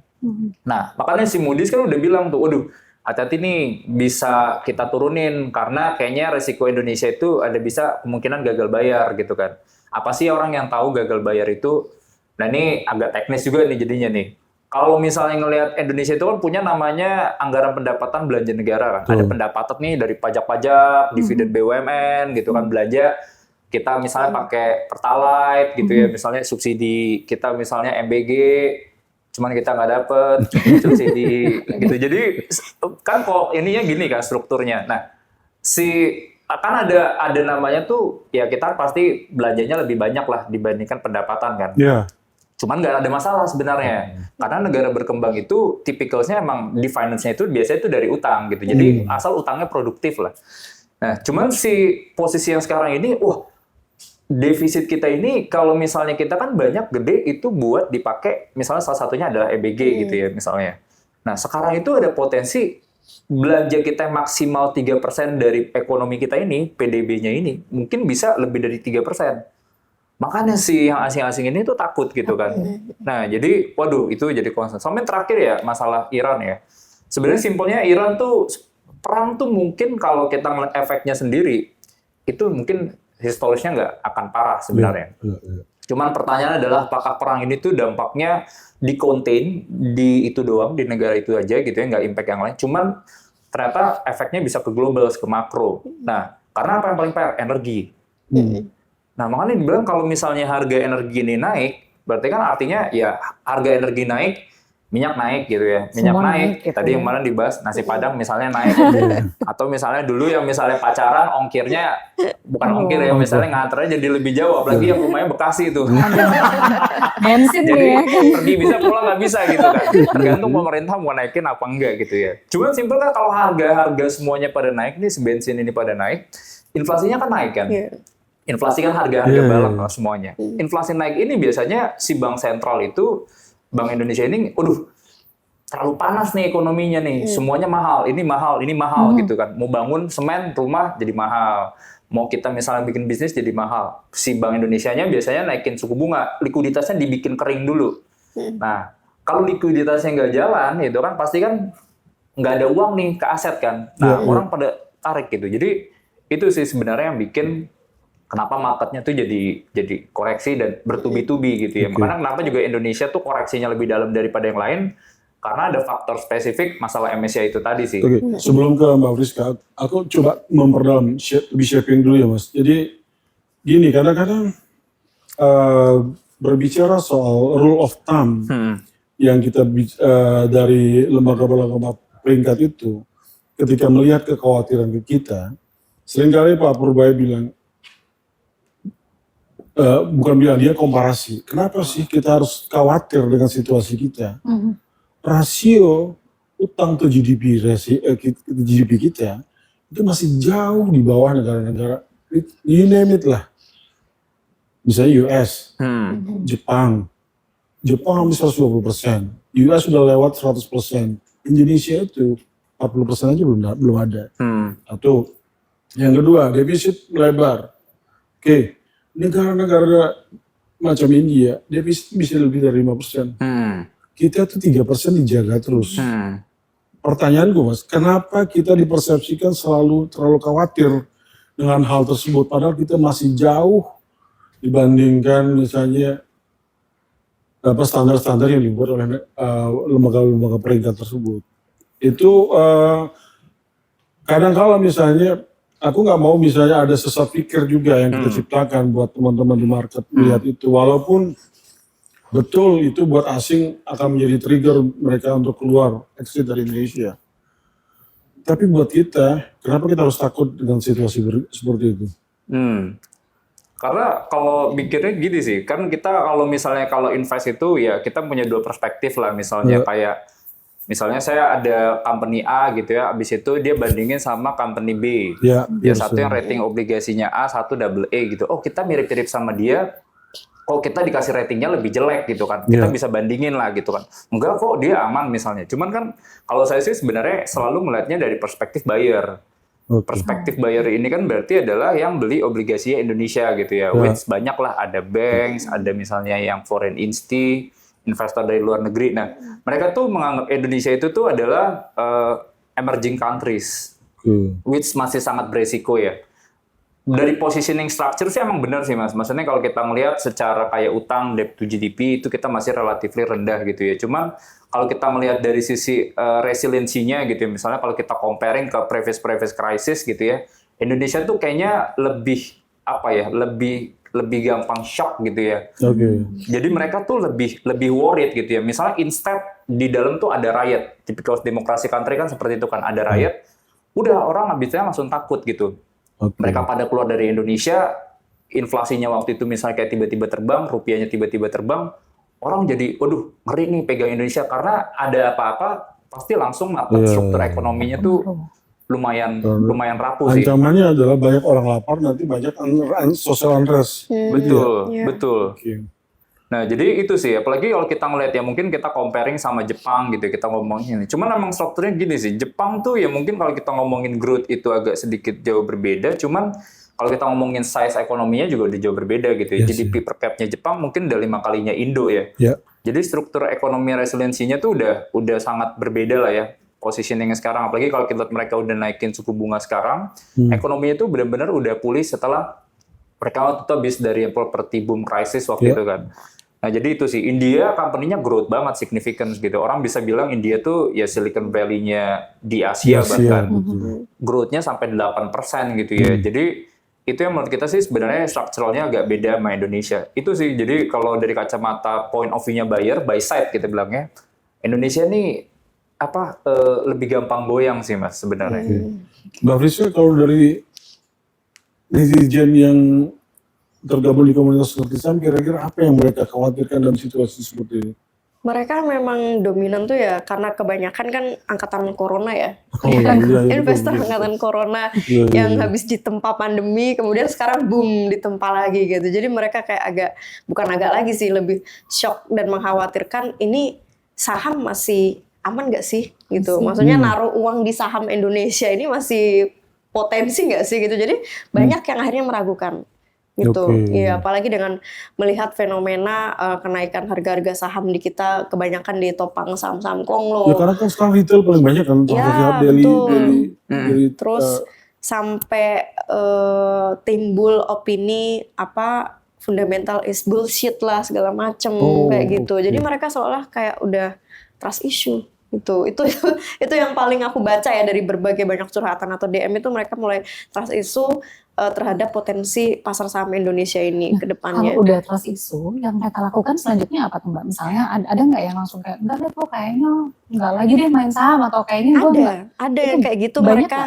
Nah, makanya si Moody's kan udah bilang tuh, waduh, hati-hati nih bisa kita turunin karena kayaknya resiko Indonesia itu ada bisa kemungkinan gagal bayar gitu kan. Apa sih orang yang tahu gagal bayar itu? Nah ini agak teknis juga nih jadinya nih. Kalau misalnya ngelihat Indonesia itu kan punya namanya anggaran pendapatan belanja negara kan. Ada pendapatan nih dari pajak-pajak, dividen BUMN gitu kan, belanja kita misalnya pakai Pertalite gitu ya, misalnya subsidi kita misalnya MBG, cuman kita nggak dapet subsidi gitu. Jadi kan kok ininya gini kan strukturnya. Nah, kan ada namanya tuh ya kita pasti belanjanya lebih banyak lah dibandingkan pendapatan kan.
Iya.
Cuman nggak ada masalah sebenarnya. Karena negara berkembang itu tipikalnya emang di finance-nya itu biasanya itu dari utang gitu. Jadi asal utangnya produktif lah. Nah, cuman si posisi yang sekarang ini, defisit kita ini kalau misalnya kita kan banyak gede itu buat dipakai, misalnya salah satunya adalah EBG gitu ya misalnya. Nah, sekarang itu ada potensi belanja kita maksimal 3% dari ekonomi kita ini, PDB-nya ini, mungkin bisa lebih dari 3%. Makanya si yang asing-asing ini tuh takut gitu kan. Nah, jadi waduh itu jadi concern. Sampai terakhir ya masalah Iran ya. Sebenarnya simpelnya Iran tuh perang tuh mungkin kalau kita ngeliat efeknya sendiri itu mungkin historisnya nggak akan parah sebenarnya.
Iya.
Cuman pertanyaannya adalah apakah perang ini tuh dampaknya di-contain di itu doang, di negara itu aja gitu ya, nggak impact yang lain. Cuman ternyata efeknya bisa ke global, ke makro. Nah, karena apa yang paling PR? Energi. Nah, makanya dibilang kalau misalnya harga energi ini naik, berarti kan artinya ya harga energi naik, minyak naik gitu ya. Minyak
Semua
naik,
naik gitu
tadi
ya.
yang mana dibahas, nasi padang misalnya naik. Atau misalnya dulu yang misalnya pacaran, ongkirnya, bukan ongkir ya, misalnya nganternya jadi lebih jauh, apalagi yang rumahnya Bekasi itu.
Bensin
Jadi
nih ya kan.
pergi bisa, pulang nggak bisa gitu kan. Tergantung pemerintah mau naikin apa enggak gitu ya. Cuman simpel kan kalau harga-harga semuanya pada naik nih, bensin ini pada naik, inflasinya kan naik kan.
Iya.
inflasi kan harga-harga balap lah semuanya. Inflasi naik ini biasanya si bank sentral itu, Bank Indonesia ini, terlalu panas nih ekonominya nih, semuanya mahal, ini mahal gitu kan. Mau bangun semen, rumah jadi mahal. Mau kita misalnya bikin bisnis jadi mahal. Si Bank Indonesianya biasanya naikin suku bunga, likuiditasnya dibikin kering dulu. Nah, kalau likuiditasnya nggak jalan, itu kan pasti kan nggak ada uang nih ke aset kan. Nah, orang pada tarik gitu. Jadi itu sih sebenarnya yang bikin kenapa marketnya tuh jadi koreksi dan bertubi-tubi gitu ya. Makanya kenapa juga Indonesia tuh koreksinya lebih dalam daripada yang lain, karena ada faktor spesifik masalah MSCI itu tadi sih.
Oke, sebelum ke Mbak Friska, aku coba memperdalam, lebih shaping dulu ya Mas. Jadi gini, kadang-kadang berbicara soal rule of thumb yang kita dari lembaga-lembaga peringkat itu, ketika melihat kekhawatiran kita, seringkali Pak Purbaya bilang, bukan bilang, dia komparasi. Kenapa sih kita harus khawatir dengan situasi kita? Rasio utang ke GDP, GDP kita itu masih jauh di bawah negara-negara, you name it lah. Misalnya US, Jepang hampir 120%, US sudah lewat 100%, Indonesia itu 40% aja belum ada. Satu. Yang kedua, defisit melebar. Oke, negara-negara macam India, defisit bisa lebih dari 5%. Kita tuh 3% dijaga terus. Pertanyaanku Mas, kenapa kita dipersepsikan selalu terlalu khawatir dengan hal tersebut, padahal kita masih jauh dibandingkan misalnya standar-standar yang dibuat oleh lembaga-lembaga peringkat tersebut. Itu kadang-kala misalnya, aku nggak mau misalnya ada sesat pikir juga yang kita ciptakan buat teman-teman di market melihat itu, walaupun betul itu buat asing akan menjadi trigger mereka untuk keluar exit dari Indonesia. Tapi buat kita, kenapa kita harus takut dengan situasi seperti itu?
Karena kalau mikirnya gini sih, kan kita kalau invest itu ya kita punya dua perspektif lah, misalnya kayak misalnya saya ada company A gitu ya, abis itu dia bandingin sama company B. Ya satu yang rating obligasinya A, satu double A gitu. Oh kita mirip-mirip sama dia, kok kita dikasih ratingnya lebih jelek gitu kan, kita bisa bandingin lah gitu kan. Enggak kok dia aman misalnya. Cuman kan kalau saya sih sebenarnya selalu melihatnya dari perspektif buyer. Perspektif buyer ini kan berarti adalah yang beli obligasi Indonesia gitu ya. Which banyak lah, ada banks, ada misalnya yang foreign insti, investor dari luar negeri. Nah mereka tuh menganggap Indonesia itu tuh adalah emerging countries, which masih sangat beresiko ya. Dari positioning structure sih emang benar sih Mas. Maksudnya kalau kita melihat secara kayak utang, debt to GDP itu kita masih relatively rendah gitu ya. Cuman kalau kita melihat dari sisi resiliensinya gitu ya, misalnya kalau kita comparing ke previous crisis gitu ya, Indonesia tuh kayaknya lebih lebih gampang shock gitu ya. Jadi mereka tuh lebih worried gitu ya. Misalnya instead di dalam tuh ada riot, typical demokrasi country kan seperti itu kan, ada riot, udah orang habisnya langsung takut gitu. Mereka pada keluar dari Indonesia, inflasinya waktu itu misalnya kayak tiba-tiba terbang, rupiahnya tiba-tiba terbang, orang jadi, waduh ngeri nih pegang Indonesia, karena ada apa-apa pasti langsung struktur ekonominya tuh lumayan rapuh sih.
Ancamannya adalah banyak orang lapar, nanti banyak social unrest.
Betul. Nah, jadi itu sih, apalagi kalau kita ngeliat ya mungkin kita comparing sama Jepang gitu, kita ngomongin ini. Cuman emang strukturnya gini sih, Jepang tuh ya mungkin kalau kita ngomongin growth itu agak sedikit jauh berbeda, cuman kalau kita ngomongin size ekonominya juga udah jauh berbeda gitu ya. GDP per capita Jepang mungkin udah 5 kalinya Indo ya. Jadi struktur ekonomi resiliensinya tuh udah sangat berbeda lah ya positioningnya sekarang. Apalagi kalau kita lihat mereka udah naikin suku bunga sekarang, ekonominya tuh benar-benar udah pulih setelah mereka waktu itu habis dari property boom crisis waktu itu kan. Nah jadi itu sih, India company-nya growth banget, significant gitu. Orang bisa bilang India tuh ya Silicon Valley-nya di Asia bahkan. Growth-nya sampai 8% gitu ya. Jadi itu yang menurut kita sih sebenarnya strukturalnya agak beda sama Indonesia. Itu sih, jadi kalau dari kacamata point of view-nya buyer, buy side kita bilangnya, Indonesia nih lebih gampang goyang sih Mas sebenarnya.
Mbak Friska, kalau dari netizen yang tergabung di komunitas seperti Sam, kira-kira apa yang mereka khawatirkan dalam situasi seperti ini?
Mereka memang dominan tuh ya karena kebanyakan kan angkatan corona ya.
Oh iya, iya,
Investor
betul, betul.
angkatan corona
Iya, iya,
yang
iya.
habis ditempa pandemi kemudian sekarang boom ditempa lagi gitu. Jadi mereka kayak bukan agak lagi sih, lebih shock dan mengkhawatirkan ini saham masih aman nggak sih gitu. Maksudnya naruh uang di saham Indonesia ini masih potensi nggak sih gitu. Jadi banyak yang akhirnya meragukan gitu.
Oke.
Iya, apalagi dengan melihat fenomena kenaikan harga-harga saham di kita kebanyakan ditopang saham-saham
Ya
konglo.
karena kan sekarang retail paling banyak kan,
Ya,
transaksi
betul.
dari
Terus sampai timbul opini apa fundamental is bullshit lah segala macem
Oh,
kayak gitu.
oke.
Jadi mereka seolah kayak udah trust issue gitu. Itu yang paling aku baca ya dari berbagai banyak curhatan atau DM itu mereka mulai trust issue terhadap potensi pasar saham Indonesia ini ke depannya.
Kalau udah trust issue, yang mereka lakukan selanjutnya apa tuh Mbak? Misalnya ada nggak yang langsung kayak, enggak deh kok kayaknya nggak lagi deh main saham atau kayaknya gue nggak.
Ada yang
Itu
kayak gitu
banyak
mereka.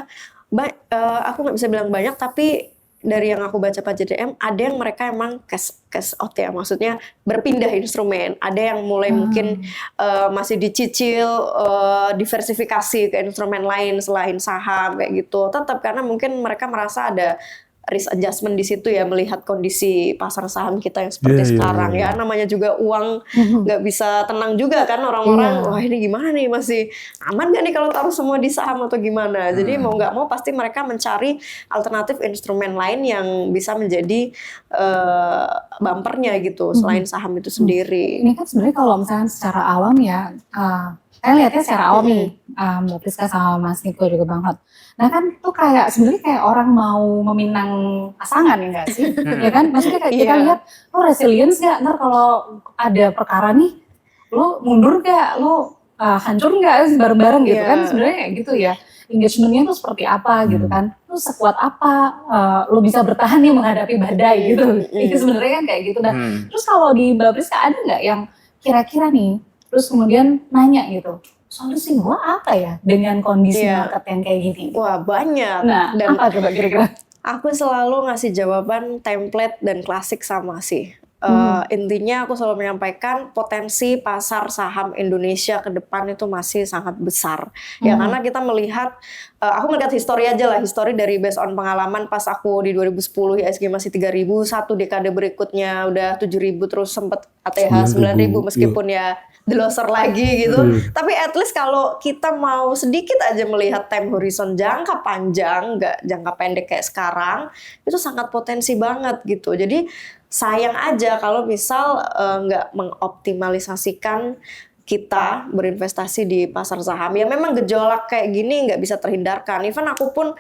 Aku nggak bisa bilang banyak, tapi dari yang aku baca JDM ada yang mereka emang cash out ya, maksudnya berpindah instrumen. Ada yang mulai mungkin masih dicicil diversifikasi ke instrumen lain selain saham kayak gitu. Tetap karena mungkin mereka merasa ada risk adjustment di situ ya, melihat kondisi pasar saham kita yang seperti sekarang ya. Namanya juga uang nggak bisa tenang juga kan orang-orang. Wah ini gimana nih, masih aman nggak nih kalau taruh semua di saham atau gimana? Jadi mau nggak mau pasti mereka mencari alternatif instrumen lain yang bisa menjadi bumpernya gitu selain saham itu sendiri.
Ini kan sebenarnya kalau misalnya secara awam ya, saya lihatnya secara awam nih, Mbak Priska sama Mas Niko juga Bang Hot. Nah kan tuh kayak sebenarnya kayak orang mau meminang pasangan ya nggak sih? Ya kan, maksudnya kayak kita lihat, lo resilience nggak? Ntar kalau ada perkara nih, lo mundur nggak? Lo hancur nggak bareng-bareng gitu kan? Sebenarnya kayak gitu ya. Engagementnya tuh seperti apa gitu kan? Lo sekuat apa? Lo bisa bertahan nih menghadapi badai gitu. Itu sebenarnya kan kayak gitu. Nah, terus kalau di Mbak Priska ada nggak yang kira-kira nih? Terus kemudian nanya gitu, solusi gue apa ya dengan kondisi market yang kayak gini?
Wah banyak.
Nah,
Dan
apa coba kira-kira?
aku selalu ngasih jawaban template dan klasik sama sih. Intinya aku selalu menyampaikan potensi pasar saham Indonesia ke depan itu masih sangat besar. Ya karena kita melihat, aku ngeliat histori aja lah, histori dari based on pengalaman pas aku di 2010 IHSG masih 3.000, satu dekade berikutnya udah 7.000, terus sempet ATH 9.000 meskipun ya deloser lagi gitu. Tapi at least kalau kita mau sedikit aja melihat time horizon jangka panjang, nggak jangka pendek kayak sekarang, itu sangat potensi banget gitu. Jadi sayang aja kalau misal nggak mengoptimalisasikan kita berinvestasi di pasar saham. Ya memang gejolak kayak gini nggak bisa terhindarkan. Even aku pun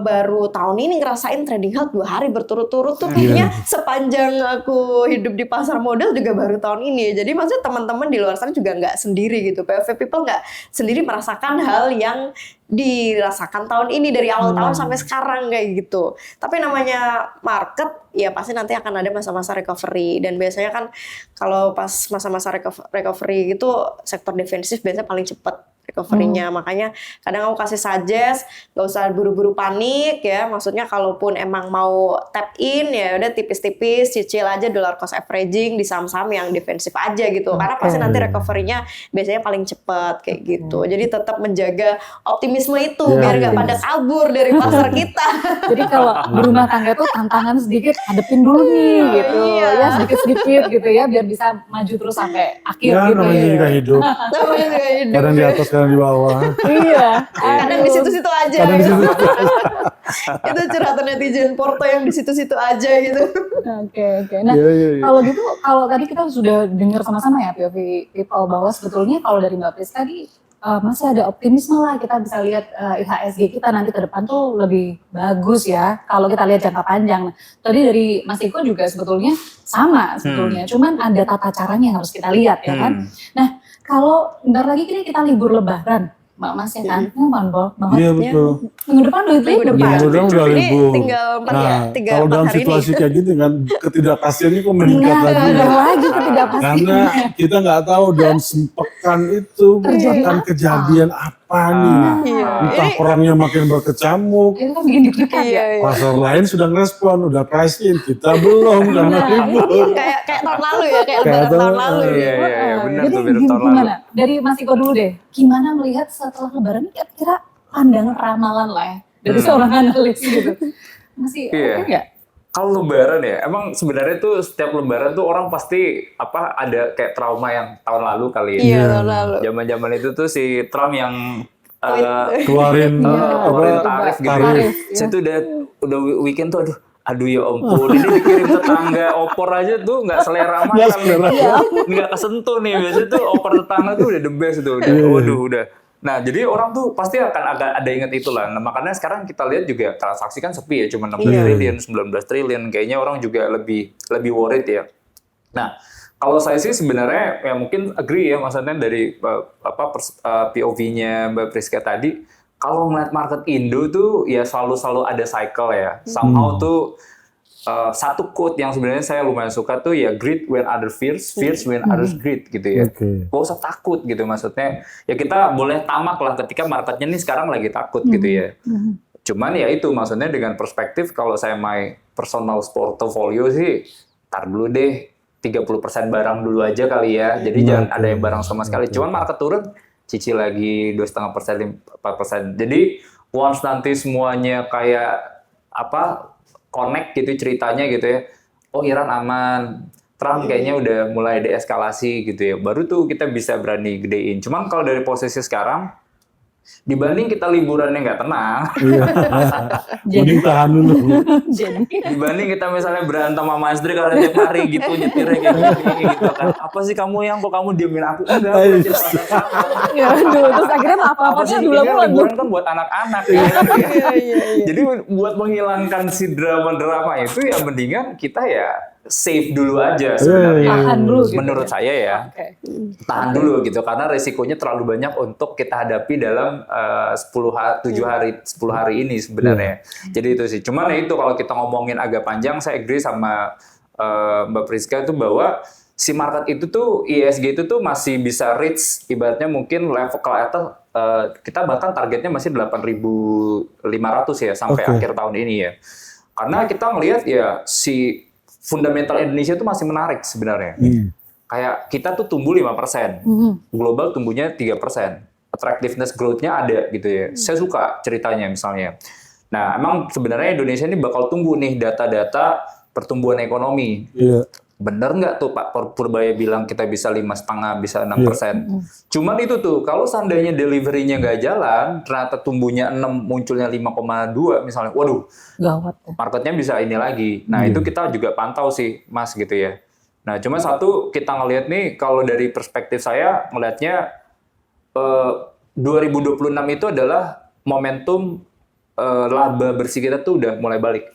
baru tahun ini ngerasain trading halt 2 hari berturut-turut tuh kayaknya sepanjang aku hidup di pasar modal juga baru tahun ini. Jadi maksudnya teman-teman di luar sana juga nggak sendiri gitu. POV people nggak sendiri merasakan hal yang dirasakan tahun ini dari awal tahun sampai sekarang kayak gitu. Tapi namanya market ya pasti nanti akan ada masa-masa recovery, dan biasanya kan kalau pas masa-masa recovery gitu sektor defensif biasanya paling cepat recovery-nya. Makanya kadang aku kasih suggest gak usah buru-buru panik ya, maksudnya kalaupun emang mau tap in ya udah tipis-tipis cicil aja dollar cost averaging di saham-saham yang defensif aja gitu, karena pasti nanti recovery-nya biasanya paling cepat kayak gitu. Jadi tetap menjaga optimisme itu biar gak pada kabur dari pasar kita.
Jadi kalau berumah tangga tuh tantangan sedikit, hadepin dulu nih gitu. Ya sedikit-sedikit gitu ya biar bisa maju terus sampai akhir
Ya
gitu
namanya juga hidup.
Namanya juga hidup.
Kadang di atas, kadang di bawah.
Iya.
Kadang di situ-situ aja.
Kadang di situ.
Itu curhatan netizen Porto yang di situ-situ aja gitu.
Oke. Nah, kalau gitu, kalau tadi kita sudah dengar sama-sama ya POV people bahwa sebetulnya kalau dari Mbak Priska tadi masih ada optimisme lah, kita bisa lihat IHSG kita nanti ke depan tuh lebih bagus ya kalau kita lihat jangka panjang. Tadi dari Mas Iko juga sebetulnya sama sebetulnya, cuman ada tata caranya yang harus kita lihat ya kan. Nah, kalau bentar lagi kita libur Lebaran, Mbak Mas ya kan?
Iya betul.
Minggu depan udah libur.
Minggu depan udah
Ini
libur.
tinggal 4
Nah,
tiga
kalau dalam
hari
situasi
ini.
kayak gini kan ketidakpastiannya kok meningkat lagi.
Lagi ketidakpastian.
Karena kita nggak tahu dalam sepekan itu akan kejadian apa panik.
Iya.
Entah perangnya makin berkecamuk.
Itu kan bikin deg-degan ya.
Iya.
Pasar lain sudah ngerespon, udah price in, kita belum karena
Nah,
ribut.
Kayak tahun lalu ya, kayak
Kayak
lebaran tahun
tahun-
lalu.
Iya, benar
Jadi
tuh, benar tahun lalu.
gimana? Dari Mas Iko dulu deh. Gimana melihat setelah lebaran ini kira-kira pandangan ramalan lah ya dari seorang analis gitu. Masih
Iya.
oke nggak?
Kalau lebaran ya, emang sebenarnya tuh setiap lebaran tuh orang pasti ada kayak trauma yang tahun lalu kali ya.
Iya, tahun lalu.
Zaman-zaman itu tuh si Trump yang
Keluarin
keluarin
apa,
tarif gitu.
tarif.
Saya tuh udah weekend tuh aduh ya ampun, ini dikirim tetangga opor aja tuh nggak selera
Nggak
makan
selera.
nih, nggak kesentuh nih. Biasanya tuh opor tetangga tuh udah the best tuh, udah, waduh udah. Nah jadi orang tuh pasti akan ada ingat itulah. Nah makanya sekarang kita lihat juga transaksi kan sepi ya, cuma 16 triliun, 19 triliun. Kayaknya orang juga lebih worried ya. Nah kalau saya sih sebenarnya ya mungkin agree ya, maksudnya dari POV-nya Mbak Priska tadi. Kalau melihat market Indo tuh ya selalu ada cycle ya. Somehow tuh satu quote yang sebenarnya saya lumayan suka tuh ya, greed when others fears, fears when others greed gitu ya.
Oke.
Gak usah takut gitu, maksudnya ya kita boleh tamak lah ketika marketnya nih sekarang lagi takut gitu ya. Cuman ya itu maksudnya dengan perspektif kalau saya my personal portfolio sih tar dulu deh, 30% barang dulu aja kali ya. Jadi jangan ada yang barang sama sekali. Cuman market turun, cicil lagi 2,5%, 4%. Jadi once nanti semuanya kayak connect gitu ceritanya gitu ya. Oh Iran aman, Trump kayaknya udah mulai deeskalasi gitu ya. Baru tuh kita bisa berani gedein. Cuman kalau dari posisi sekarang, dibanding kita liburannya nggak tenang,
Mending tahan dulu.
Jadi
dibanding kita misalnya berantem sama istri karena tiap hari gitu nyetirnya kayak gini gitu kan. Apa sih kamu yang kok kamu diemin aku? Enggak, aku cerita sama kamu.
ya aduh, terus akhirnya
Apa
apa-apanya
sih,
dulu
ini liburan kan buat anak-anak ya. Jadi buat menghilangkan si drama-drama itu ya mendingan kita ya save dulu aja sebenarnya.
Tahan dulu gitu
Menurut
ya.
saya ya.
Oke.
Tahan dulu gitu karena resikonya terlalu banyak untuk kita hadapi dalam 10 hari ini sebenarnya. Jadi itu sih. Cuman ya itu kalau kita ngomongin agak panjang, saya agree sama Mbak Priska itu bahwa si market itu tuh ISG itu tuh masih bisa reach ibaratnya mungkin level ke atas, kita bahkan targetnya masih 8.500 ya sampai akhir tahun ini ya. Karena kita ngelihat ya si fundamental Indonesia itu masih menarik sebenarnya. Kayak kita tuh tumbuh 5%, global tumbuhnya 3%. Attractiveness growth-nya ada gitu ya. Saya suka ceritanya misalnya. Nah, emang sebenarnya Indonesia ini bakal tumbuh nih data-data pertumbuhan ekonomi.
Iya.
Bener nggak tuh Pak Purbaya bilang kita bisa 5,5, bisa 6%. Cuman itu tuh, kalau seandainya delivery-nya nggak jalan, ternyata tumbuhnya 6, munculnya 5,2 misalnya, waduh,
Gawat ya.
marketnya bisa ini lagi. Nah itu kita juga pantau sih Mas gitu ya. Nah cuma satu kita ngelihat nih, kalau dari perspektif saya ngelihatnya 2026 itu adalah momentum laba bersih kita tuh udah mulai balik.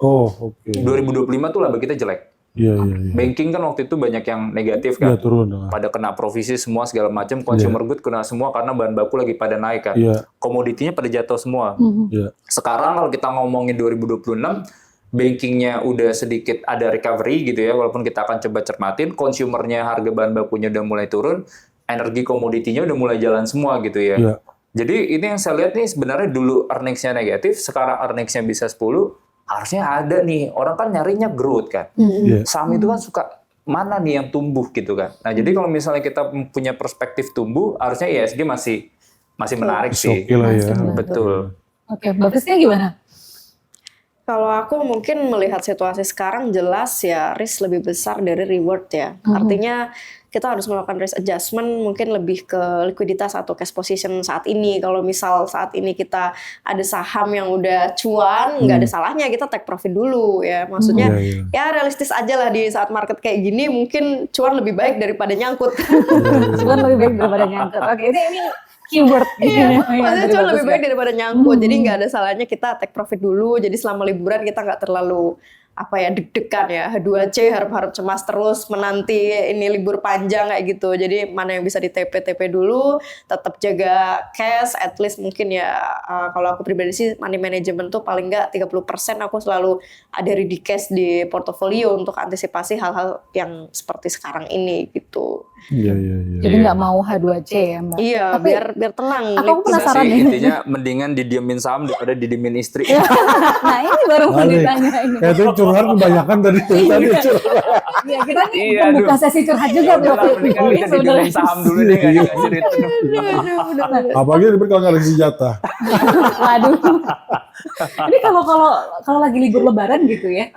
Oh, oke.
2025 tuh laba kita jelek.
Iya.
Banking kan waktu itu banyak yang negatif
Iya,
kan.
turun.
Pada kena provisi semua segala macam, consumer good kena semua karena bahan baku lagi pada naik kan.
Iya.
Komoditinya pada jatuh semua.
Iya.
Sekarang kalau kita ngomongin 2026, bankingnya udah sedikit ada recovery gitu ya, walaupun kita akan coba cermatin, consumernya harga bahan bakunya udah mulai turun, energi komoditinya udah mulai jalan semua gitu ya.
Iya.
Jadi ini yang saya lihat nih sebenarnya dulu earnings-nya negatif, sekarang earnings-nya bisa 10, harusnya ada nih. Orang kan nyarinya growth kan.
Iya.
Saham itu kan suka mana nih yang tumbuh gitu kan. Nah jadi kalau misalnya kita punya perspektif tumbuh, harusnya ISG masih menarik sih.
Oke lah ya.
Betul.
Oke, Mbak Priska gimana?
Kalau aku mungkin melihat situasi sekarang jelas ya risk lebih besar dari reward ya. Artinya kita harus melakukan risk adjustment mungkin lebih ke likuiditas atau cash position saat ini. Kalau misal saat ini kita ada saham yang udah cuan, nggak ada salahnya kita take profit dulu ya. Maksudnya ya realistis aja lah di saat market kayak gini mungkin cuan lebih baik daripada nyangkut.
Cuman lebih baik daripada nyangkut. Oke, ini keyword.
Maksudnya cuan lebih baik daripada nyangkut. Jadi nggak ada salahnya kita take profit dulu. Jadi selama liburan kita nggak terlalu deg-degan ya, H2C harap-harap cemas terus menanti ini libur panjang kayak gitu. Jadi mana yang bisa di TP dulu, tetap jaga cash, at least mungkin ya kalau aku pribadi sih money management tuh paling nggak 30% aku selalu ada di cash di portofolio untuk antisipasi hal-hal yang seperti sekarang ini gitu.
Iya.
Jadi nggak mau H2C ya Mbak.
Iya,
Tapi
biar tenang.
aku penasaran
sih,
nih.
intinya mendingan didiemin saham daripada didiemin istri.
Nah ini baru mau
Balik.
ditanya ini.
Kayak itu curhat kebanyakan tadi curhat.
Iya kita nih
Iya,
membuka
aduh.
sesi curhat juga
Udah lah,
Prof.
mendingan
Ini
kita didiemin
sebenarnya.
saham dulu deh, nggak dikasih cerita.
Apalagi ribet kalau nggak ada senjata.
Waduh. Ini kalau lagi libur Lebaran gitu ya,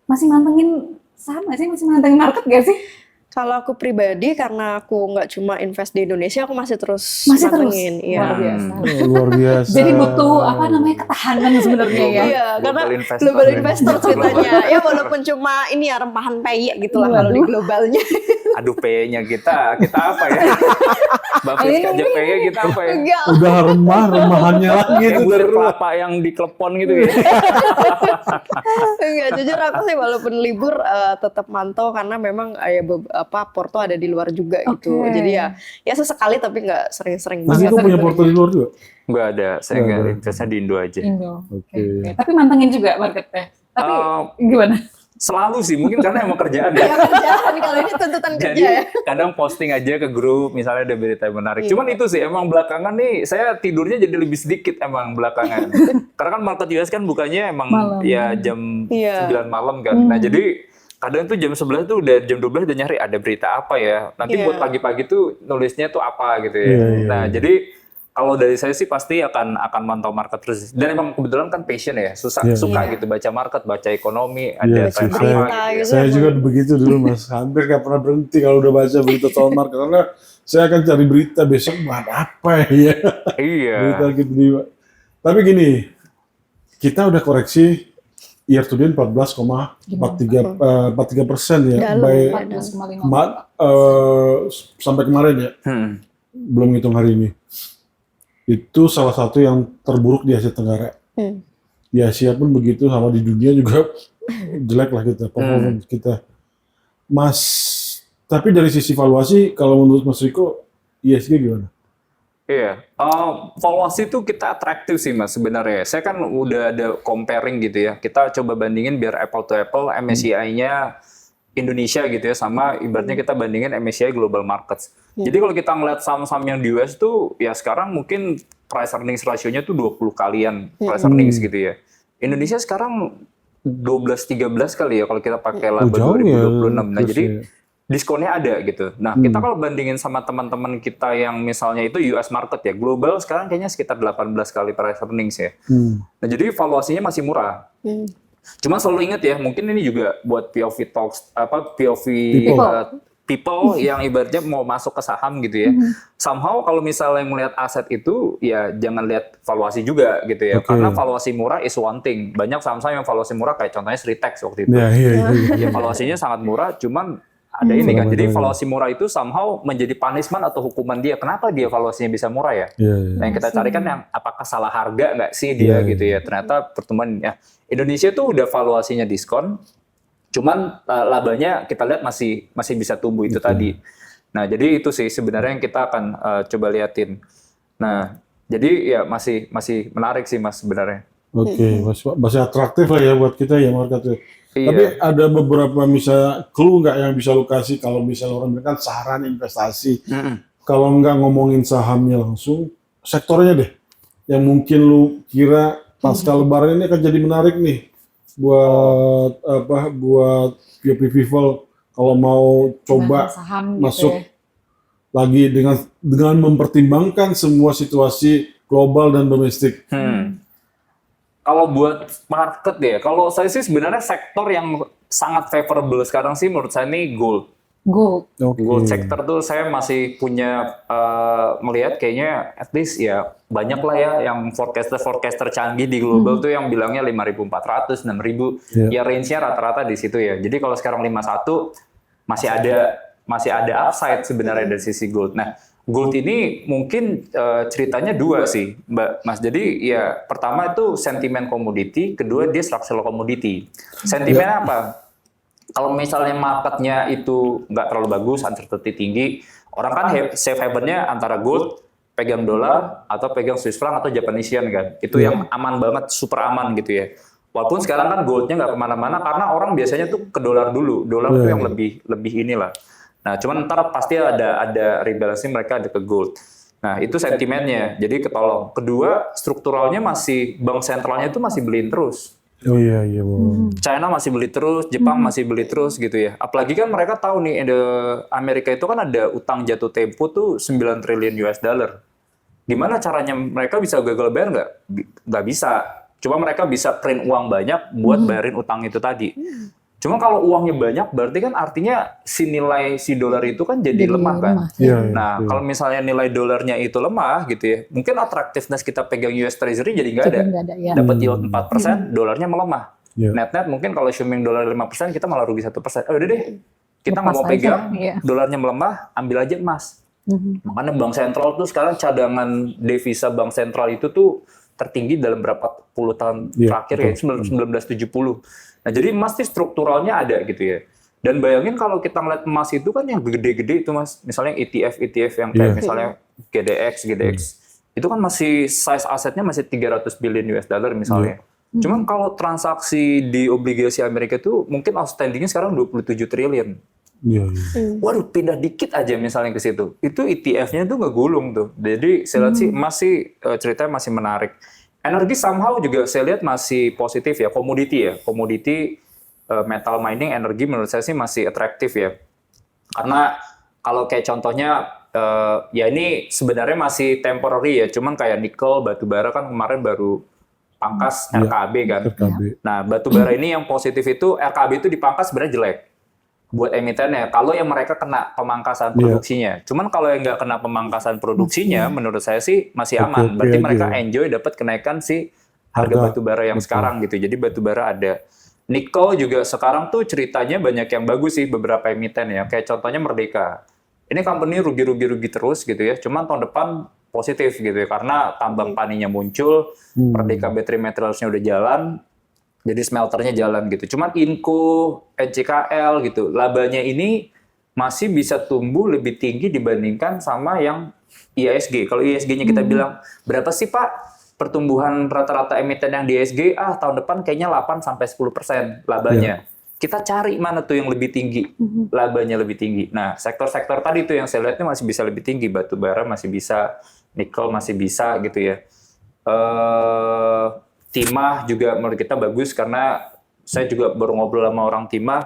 masih mantengin saham nggak sih? Masih mantengin market gak sih?
Kalau aku pribadi karena aku nggak cuma invest di Indonesia, aku masih terus
Masih terus.
mantengin. Iya.
Luar biasa.
Luar biasa.
Jadi butuh apa namanya ketahanan sebenarnya ya.
Iya, karena
Global investor.
global investor ceritanya. Ya walaupun cuma ini ya rempahan peyek gitu lah kalau di
Waduh.
globalnya.
Aduh, PE-nya kita apa ya? Bapak aja PE kita apa ya?
Enggak.
Udah remahannya lagi
Kayak
itu
bulir
dari rumah.
kelapa yang diklepon gitu ya.
Enggak, jujur aku sih walaupun libur tetap mantau karena memang ya Porto ada di luar juga gitu.
Oke.
Jadi ya sesekali tapi nggak sering-sering
Masih
banget.
kok punya porto di luar juga?
Nggak ada, saya
Nggak
nggak
ada.
investnya di Indo aja.
Indo.
Oke.
Oke. Tapi mantengin juga marketnya. Tapi gimana?
Selalu sih, mungkin karena emang kerjaan ya.
Ya kerjaan kalau ini tuntutan kerja
Jadi
ya.
kadang posting aja ke grup, misalnya ada berita yang menarik. Cuman itu sih, emang belakangan nih saya tidurnya jadi lebih sedikit emang belakangan. Karena kan market US kan bukannya emang
Malam.
ya jam
Iya.
9 malam kan. Nah jadi kadang tuh jam 11 tuh udah jam 12 udah nyari ada berita apa ya. Nanti
Iya.
buat pagi-pagi tuh nulisnya tuh apa gitu ya.
Iya, iya,
Nah
iya.
jadi kalau dari saya sih pasti akan mantau market terus. Dan emang kebetulan kan passion ya, suka
Iya.
gitu baca market, baca ekonomi,
Iya,
ada
sih,
tren
saya-
apa gitu ya.
Saya juga begitu dulu Mas, hampir nggak pernah berhenti kalau udah baca berita soal market karena saya akan cari berita besok buat apa ya.
Iya.
Berita gitu di. Tapi gini, kita udah koreksi year to date 14,43% ya,
Dalam,
by
14,5.
sampai kemarin ya, belum hitung hari ini. Itu salah satu yang terburuk di Asia Tenggara. Di Asia pun begitu, sama di dunia juga jelek lah kita, performance kita. Mas, tapi dari sisi valuasi, kalau menurut Mas Riko, ISG gimana?
Iya, valuasi itu kita atraktif sih Mas sebenarnya. Saya kan udah ada comparing gitu ya. Kita coba bandingin biar apple to apple MSCI-nya Indonesia gitu ya sama ibaratnya kita bandingin MSCI Global Markets. Jadi kalau kita ngeliat saham-saham yang di US tuh ya sekarang mungkin price earnings ratio-nya tuh 20 kalian price earnings gitu ya. Indonesia sekarang 12-13 kali ya kalau kita pakai laba
jauh ya,
2026. Nah,
terus
jadi
ya.
diskonnya ada gitu. Nah, kita kalau bandingin sama teman-teman kita yang misalnya itu US market ya, global sekarang kayaknya sekitar 18 kali price earnings ya. Nah, jadi valuasinya masih murah. Cuma selalu ingat ya, mungkin ini juga buat POV talks POV people yang ibaratnya mau masuk ke saham gitu ya. Somehow kalau misalnya melihat aset itu ya jangan lihat valuasi juga gitu ya.
Oke.
Karena valuasi murah is one thing. Banyak saham-saham yang valuasi murah kayak contohnya Sritex waktu itu.
Ya, iya.
Ya valuasinya sangat murah, cuman ada ini kan. Jadi valuasi murah itu somehow menjadi punishment atau hukuman dia. Kenapa dia valuasinya bisa murah ya?
Iya.
Nah, yang kita cari kan yang apakah salah harga nggak sih dia
Iya,
gitu ya. Ternyata pertumbuhan ya Indonesia tuh udah valuasinya diskon, cuman labanya kita lihat masih bisa tumbuh itu tadi. Nah, jadi itu sih sebenarnya yang kita akan coba liatin. Nah, jadi ya masih menarik sih Mas sebenarnya.
Oke, masih atraktif lah ya buat kita ya marketnya.
Iya.
Tapi ada beberapa misalnya clue nggak yang bisa lu kasih kalau misalnya orang bilang kan saran investasi. Kalau nggak ngomongin sahamnya langsung, sektornya deh. Yang mungkin lu kira pasca lebaran ini akan jadi menarik nih buat buat POP people kalau mau coba
saham
masuk
gitu ya.
lagi dengan mempertimbangkan semua situasi global dan domestik.
Kalau buat market ya, kalau saya sih sebenarnya sektor yang sangat favorable sekarang sih menurut saya ini gold.
Gold.
Oke.
Gold sector tuh saya masih punya melihat kayaknya at least ya banyak lah ya yang forecaster canggih di global tuh yang bilangnya 5.400, 6.000. Ya range-nya rata-rata di situ ya. Jadi kalau sekarang 51 masih ada upside sebenarnya dari sisi gold. Nah, gold ini mungkin ceritanya dua sih, Mbak Mas. Jadi ya pertama itu sentimen komoditi, kedua dia structural komoditi. Sentimennya apa? Kalau misalnya marketnya itu nggak terlalu bagus, uncertainty tinggi, orang kan safe havennya antara gold, pegang dolar, atau pegang Swiss franc atau Japanese yen kan. Itu yang aman banget, super aman gitu ya. Walaupun sekarang kan goldnya nggak kemana-mana karena orang biasanya tuh ke dolar dulu. Dolar tuh yang lebih inilah. Nah, cuman ntar pasti ada rebalancing mereka ada ke gold. Nah, itu sentimennya. Jadi ketolong. Kedua, strukturalnya masih bank sentralnya itu masih beliin terus.
Oh iya
China masih beli terus, Jepang masih beli terus gitu ya. Apalagi kan mereka tahu nih, Amerika itu kan ada utang jatuh tempo tuh 9 triliun US dollar. Gimana caranya mereka bisa gagal bayar nggak? Nggak bisa. Cuma mereka bisa print uang banyak buat bayarin utang itu tadi. Cuma kalau uangnya banyak, berarti kan artinya nilai si dolar itu kan jadi lemah kan. Nah, kalau misalnya nilai dolarnya itu lemah gitu ya, mungkin attractiveness kita pegang US Treasury jadi nggak ada. Dapat yield 4%, dolarnya melemah. Net-net mungkin kalau assuming dolar 5%, kita malah rugi 1%. Udah deh, kita nggak mau pegang, dolarnya melemah, ambil aja emas. Makanya bank sentral tuh sekarang cadangan devisa bank sentral itu tuh tertinggi dalam berapa puluh tahun terakhir ya, 1970. Nah, jadi emas sih strukturalnya ada gitu ya. Dan bayangin kalau kita ngeliat emas itu kan yang gede-gede itu Mas, misalnya ETF yang kayak misalnya GDX, itu kan masih size asetnya masih 300 billion US dollar misalnya. Cuman kalau transaksi di obligasi Amerika itu mungkin outstandingnya sekarang 27 triliun. Waduh, pindah dikit aja misalnya ke situ. Itu ETF-nya tuh nggak gulung tuh. Jadi saya lihat sih masih ceritanya masih menarik. Energi somehow juga saya lihat masih positif ya, komoditi metal mining, energi menurut saya sih masih atraktif ya. Karena kalau kayak contohnya ya ini sebenarnya masih temporary ya, cuman kayak nikel, batu bara kan kemarin baru pangkas RKAB kan. Nah, batu bara ini yang positif itu RKAB itu dipangkas sebenarnya jelek buat emitennya. Kalau yang mereka kena pemangkasan produksinya, cuman kalau yang nggak kena pemangkasan produksinya, menurut saya sih masih aman. Berarti mereka enjoy dapat kenaikan si harga batu bara yang sekarang gitu. Jadi batu bara ada. Nikel juga sekarang tuh ceritanya banyak yang bagus sih beberapa emiten ya. Kayak contohnya Merdeka. Ini company rugi terus gitu ya. Cuman tahun depan positif gitu ya karena tambang paninya muncul, Merdeka Battery Materials-nya udah jalan. Jadi smelternya jalan gitu. Cuman Inco, NCKL gitu, labanya ini masih bisa tumbuh lebih tinggi dibandingkan sama yang IHSG. Kalau IHSG-nya kita bilang, berapa sih Pak pertumbuhan rata-rata emiten yang di IHSG? Tahun depan kayaknya 8-10% labanya. Kita cari mana tuh yang lebih tinggi, labanya lebih tinggi. Nah, sektor-sektor tadi tuh yang saya lihatnya masih bisa lebih tinggi. Batu bara masih bisa, nikel masih bisa gitu ya. Timah juga menurut kita bagus karena saya juga baru ngobrol sama orang Timah,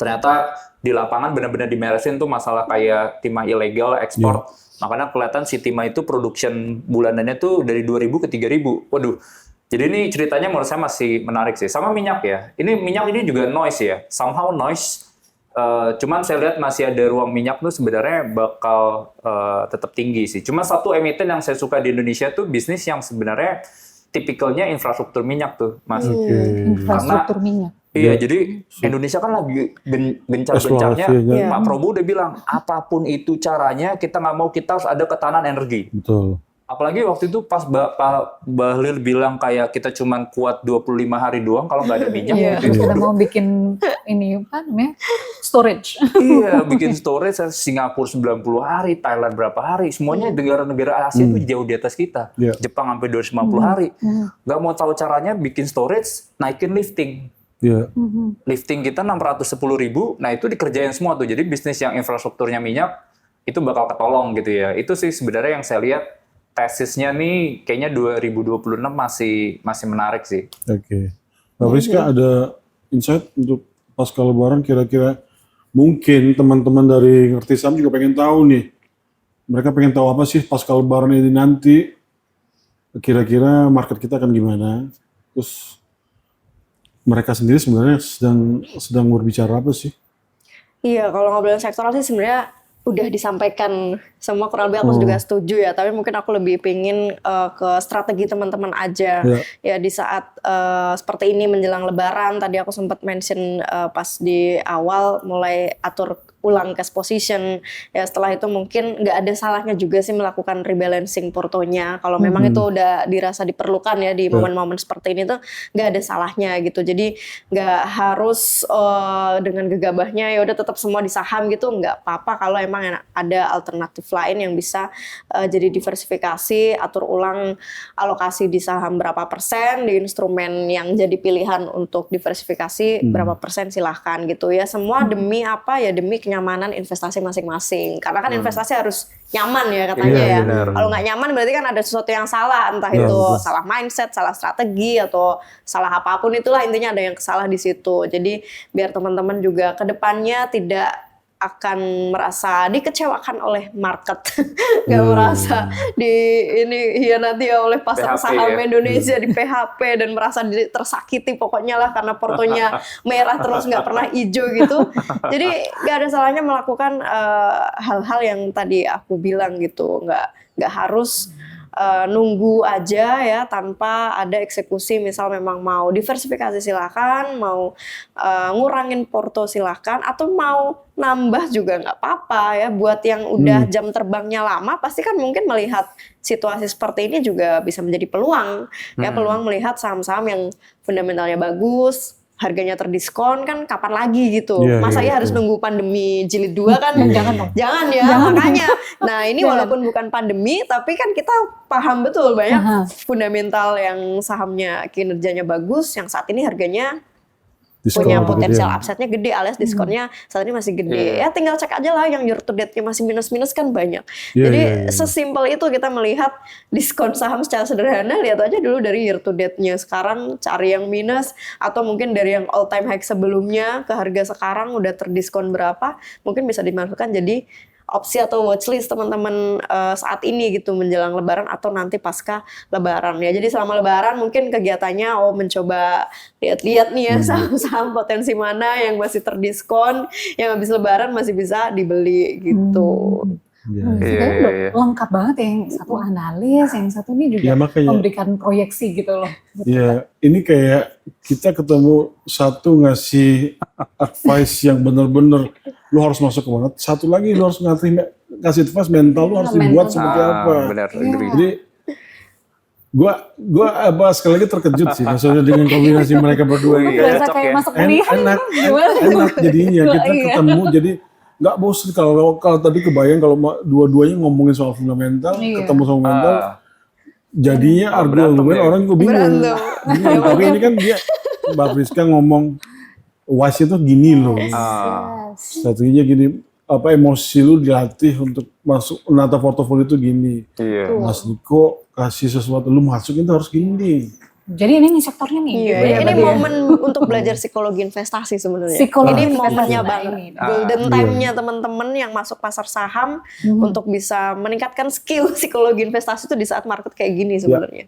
ternyata di lapangan benar-benar dimeresin tuh masalah kayak timah ilegal ekspor. Makanya kelihatan si timah itu production bulanannya tuh dari 2.000 ke 3.000. Waduh. Jadi ini ceritanya menurut saya masih menarik sih. Sama minyak ya. Ini minyak ini juga noise ya. Somehow noise. Cuman saya lihat masih ada ruang minyak tuh sebenarnya bakal tetap tinggi sih. Cuma satu emiten yang saya suka di Indonesia tuh bisnis yang sebenarnya tipikalnya infrastruktur minyak tuh, Mas.
Infrastruktur minyak.
Iya, jadi Indonesia kan lagi gencar-gencarnya. Pak Prabowo udah bilang, apapun itu caranya, kita nggak mau kita harus ada ketahanan energi.
Betul.
Apalagi waktu itu pas Pak Bahlil bilang kayak kita cuma kuat 25 hari doang kalau nggak ada minyak.
Gitu. Kita mau bikin ini apa namanya? Storage.
Iya, bikin storage. Singapura 90 hari, Thailand berapa hari. Semuanya negara-negara Asia itu jauh di atas kita. Jepang sampai 250 hari. Nggak mau tahu caranya bikin storage, naikin lifting. Lifting kita 610.000, nah itu dikerjain semua tuh. Jadi bisnis yang infrastrukturnya minyak itu bakal ketolong gitu ya. Itu sih sebenarnya yang saya lihat tesisnya nih kayaknya 2026 masih menarik sih.
Oke. Mbak Priska ada insight untuk pasca lebaran kira-kira mungkin teman-teman dari Ngerti Saham juga pengen tahu nih. Mereka pengen tahu apa sih pasca lebaran ini nanti kira-kira market kita akan gimana? Terus mereka sendiri sebenarnya sedang berbicara apa sih?
Iya, kalau ngobrolin sektoral sih sebenarnya udah disampaikan semua, kurang lebih aku juga setuju ya, tapi mungkin aku lebih pingin ke strategi teman-teman aja. Ya di saat seperti ini menjelang lebaran, tadi aku sempat mention pas di awal mulai atur ulang cash position. Ya setelah itu mungkin nggak ada salahnya juga sih melakukan rebalancing portonya. Kalau memang itu udah dirasa diperlukan ya di momen-momen seperti ini tuh nggak ada salahnya gitu. Jadi nggak harus dengan gegabahnya ya udah tetap semua di saham gitu, nggak apa-apa kalau emang ada alternatif lain yang bisa jadi diversifikasi, atur ulang alokasi di saham berapa persen, di instrumen yang jadi pilihan untuk diversifikasi berapa persen silahkan gitu ya. Semua demi apa ya, demi kenyamanan investasi masing-masing. Karena kan investasi harus nyaman ya katanya ya. Kalau nggak nyaman berarti kan ada sesuatu yang salah, entah itu salah mindset, salah strategi atau salah apapun, itulah intinya ada yang salah di situ. Jadi biar teman-teman juga ke depannya tidak akan merasa dikecewakan oleh market, nggak merasa hianati ya oleh pasar
PHP
saham
ya.
Indonesia, di PHP dan merasa tersakiti pokoknya lah karena portonya merah terus nggak pernah hijau gitu. Jadi nggak ada salahnya melakukan hal-hal yang tadi aku bilang gitu, nggak harus nunggu aja ya tanpa ada eksekusi. Misal memang mau diversifikasi silakan, mau ngurangin porto silakan, atau mau nambah juga nggak apa-apa ya. Buat yang udah jam terbangnya lama pasti kan mungkin melihat situasi seperti ini juga bisa menjadi peluang ya, peluang melihat saham-saham yang fundamentalnya bagus, harganya terdiskon kan kapan lagi gitu. Masa ya harus nunggu pandemi jilid 2 kan? Jangan ya, makanya. Nah ini walaupun bukan pandemi, tapi kan kita paham betul banyak fundamental yang sahamnya kinerjanya bagus, yang saat ini harganya punya potensial upside-nya gede, alias diskonnya saat ini masih gede. Ya tinggal cek aja lah yang year to date-nya masih minus-minus kan banyak. Jadi sesimpel itu kita melihat diskon saham secara sederhana, lihat aja dulu dari year to date-nya. Sekarang cari yang minus, atau mungkin dari yang all time high sebelumnya ke harga sekarang udah terdiskon berapa, mungkin bisa dimasukkan jadi opsi atau watchlist teman-teman saat ini gitu menjelang Lebaran atau nanti pasca Lebaran ya. Jadi selama Lebaran mungkin kegiatannya mencoba lihat-lihat nih ya saham-saham potensi mana yang masih terdiskon, yang habis Lebaran masih bisa dibeli gitu.
Sebenarnya udah lengkap banget ya, yang satu analis, yang satu ini juga memberikan proyeksi gitu loh.
Ya, ini kayak kita ketemu satu ngasih advice yang benar-benar lu harus masuk ke banget. Satu lagi lu harus ngasih advice mental lu harus dibuat seperti apa.
Benar,
Jadi gua sekali lagi terkejut sih maksudnya dengan kombinasi mereka berdua ini.
Berasa kayak masuk kuliah.
Enak jadinya kita ketemu, jadi nggak bosan. Kalau tadi kebayang kalau dua-duanya ngomongin soal fundamental, ketemu soal fundamental, jadinya argumen orang juga bingung. Tapi ini kan dia Mbak Priska ngomong wise itu gini loh. Strateginya gini, emosi lu dilatih untuk masuk menata portofolio itu gini. Mas Niko kasih sesuatu, lu masukin itu harus gini.
Jadi ini sektornya nih.
Ini momen untuk belajar psikologi investasi sebenarnya. Ini momennya banget. Golden time-nya teman-teman yang masuk pasar saham untuk bisa meningkatkan skill psikologi investasi itu di saat market kayak gini sebenarnya.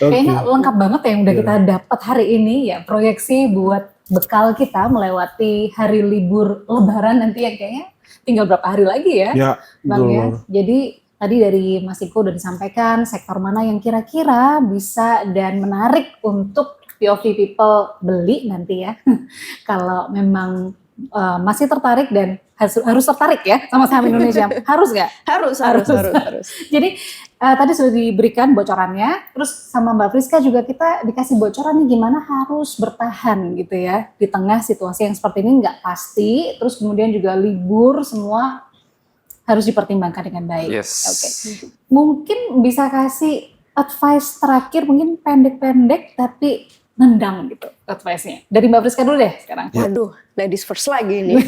Kayaknya lengkap banget ya yang udah kita dapat hari ini ya, proyeksi buat bekal kita melewati hari libur Lebaran nanti yang kayaknya tinggal berapa hari lagi ya, Bang ya. Jadi tadi dari Mas Iko udah disampaikan sektor mana yang kira-kira bisa dan menarik untuk POV people beli nanti ya. Kalau memang masih tertarik dan harus tertarik ya sama saham Indonesia, harus nggak?
Harus.
Jadi tadi sudah diberikan bocorannya, terus sama Mbak Priska juga kita dikasih bocoran nih gimana harus bertahan gitu ya di tengah situasi yang seperti ini nggak pasti, terus kemudian juga libur semua harus dipertimbangkan dengan baik. Oke. Mungkin bisa kasih advice terakhir, mungkin pendek-pendek tapi nendang gitu advice-nya. Dari Mbak Priska dulu deh sekarang.
Waduh, ladies first lagi nih.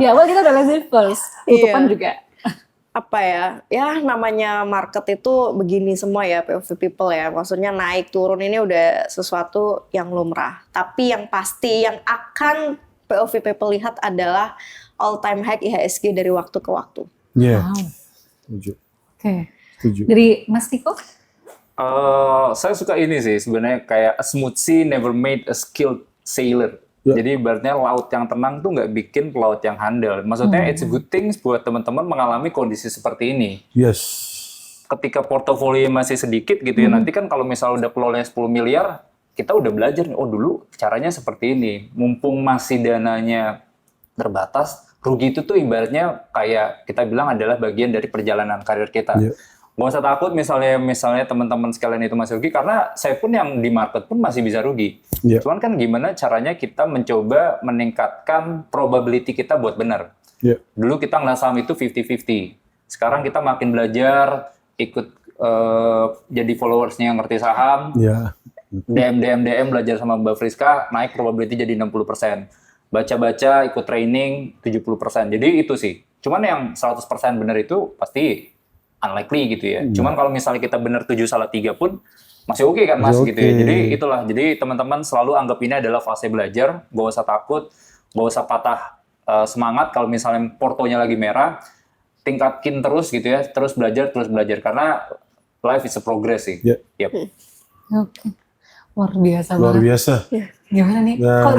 Di awal kita udah ladies first, tutupan juga.
Apa ya namanya market itu begini semua ya, POV people ya. Maksudnya naik turun ini udah sesuatu yang lumrah. Tapi yang pasti yang akan POV people lihat adalah all time high IHSG dari waktu ke waktu.
Setuju.
Oke. Dari Mas Tiko?
Saya suka ini sih sebenarnya, kayak a smooth sea never made a skilled sailor. Jadi ibaratnya laut yang tenang tuh nggak bikin pelaut yang handal. Maksudnya it's a good thing buat teman-teman mengalami kondisi seperti ini. Ketika portofolio masih sedikit gitu ya, nanti kan kalau misal udah kelolanya 10 miliar, kita udah belajar nih, oh dulu caranya seperti ini. Mumpung masih dananya terbatas, rugi itu tuh ibaratnya kayak kita bilang adalah bagian dari perjalanan karir kita.
Iya.
Gak usah takut misalnya teman-teman sekalian itu masih rugi, karena saya pun yang di market pun masih bisa rugi.
Iya.
Cuman kan gimana caranya kita mencoba meningkatkan probability kita buat benar.
Iya.
Dulu kita ngeliat saham itu 50-50. Sekarang kita makin belajar, ikut jadi followersnya yang ngerti saham,
Ya.
DM belajar sama Mbak Friska, naik probability jadi 60%. Baca-baca, ikut training 70%. Jadi itu sih. Cuman yang 100% benar itu pasti unlikely gitu ya. Cuman kalau misalnya kita benar 7 salah 3 pun masih oke kan Mas
Masih
gitu ya.
oke.
Jadi itulah. Jadi teman-teman selalu anggap ini adalah fase belajar, gak usah takut, gak usah patah semangat kalau misalnya portonya lagi merah, tingkatin terus gitu ya, terus belajar karena life is a progress sih.
Ya.
Yep.
Oke. Luar biasa
Luar
banget.
biasa.
Gimana nih?
Nah.
Kok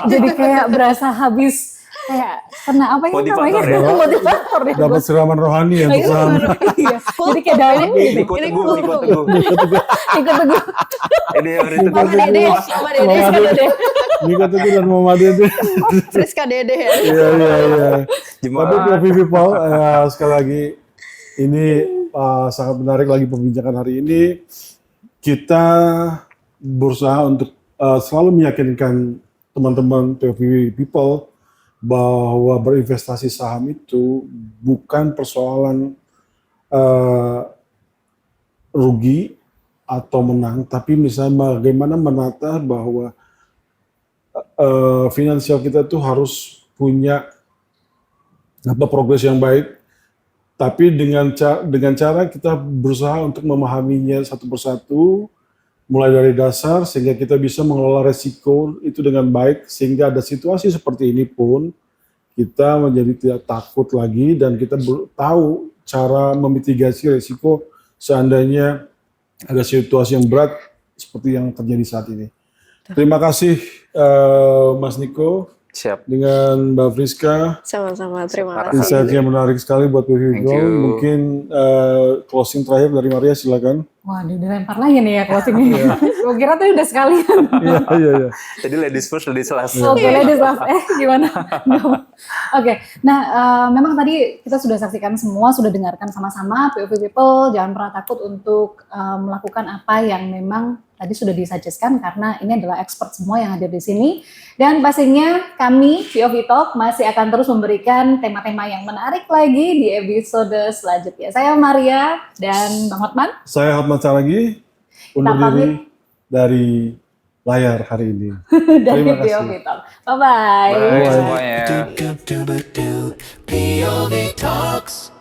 jadi kayak berasa habis kayak kena apa ya namanya?
Motivator ya?
Motivator ya.
Dapat siraman rohani ya untuk saham.
Iya. Jadi kayak dalam gitu.
Ikut teguh.
Ikut teguh.
Ini yang berita.
Mama Dede, Mama Dede, Friska Dede.
Niko Teguh dan Muhammad Dede.
Friska Dede ya.
Iya.
Jemaah.
Tapi POV People, sekali lagi ini sangat menarik lagi pembincangan hari ini. Kita berusaha untuk selalu meyakinkan teman-teman POV People bahwa berinvestasi saham itu bukan persoalan rugi atau menang, tapi misalnya bagaimana menata bahwa finansial kita tuh harus punya progres yang baik, tapi dengan cara kita berusaha untuk memahaminya satu persatu, mulai dari dasar sehingga kita bisa mengelola resiko itu dengan baik, sehingga ada situasi seperti ini pun kita menjadi tidak takut lagi dan kita tahu cara memitigasi resiko seandainya ada situasi yang berat seperti yang terjadi saat ini. Terima kasih Mas Niko
Siap.
dengan Mbak Friska.
Sama-sama, terima
Parah.
kasih.
Insight-nya menarik sekali buat POV
Thank
People.
you.
Mungkin closing terakhir dari Maria, silakan.
Waduh, dilempar lagi nih ya closingnya. Gue kira tuh udah sekalian.
Iya.
Jadi ladies first, ladies last.
Oke, ladies last. Gimana? Oke, nah memang tadi kita sudah saksikan semua, sudah dengarkan sama-sama POV People. Jangan pernah takut untuk melakukan apa yang memang tadi sudah disuggestkan karena ini adalah expert semua yang hadir di sini. Dan pastinya kami POV Talk masih akan terus memberikan tema-tema yang menarik lagi di episode selanjutnya. Saya Maria dan Bang Hotman.
Saya Hotman Saragi, undur
Kita pamit.
diri dari layar hari ini.
Dari
Terima kasih.
POV Talk. Bye-bye.
Bye semuanya.
POV Talks.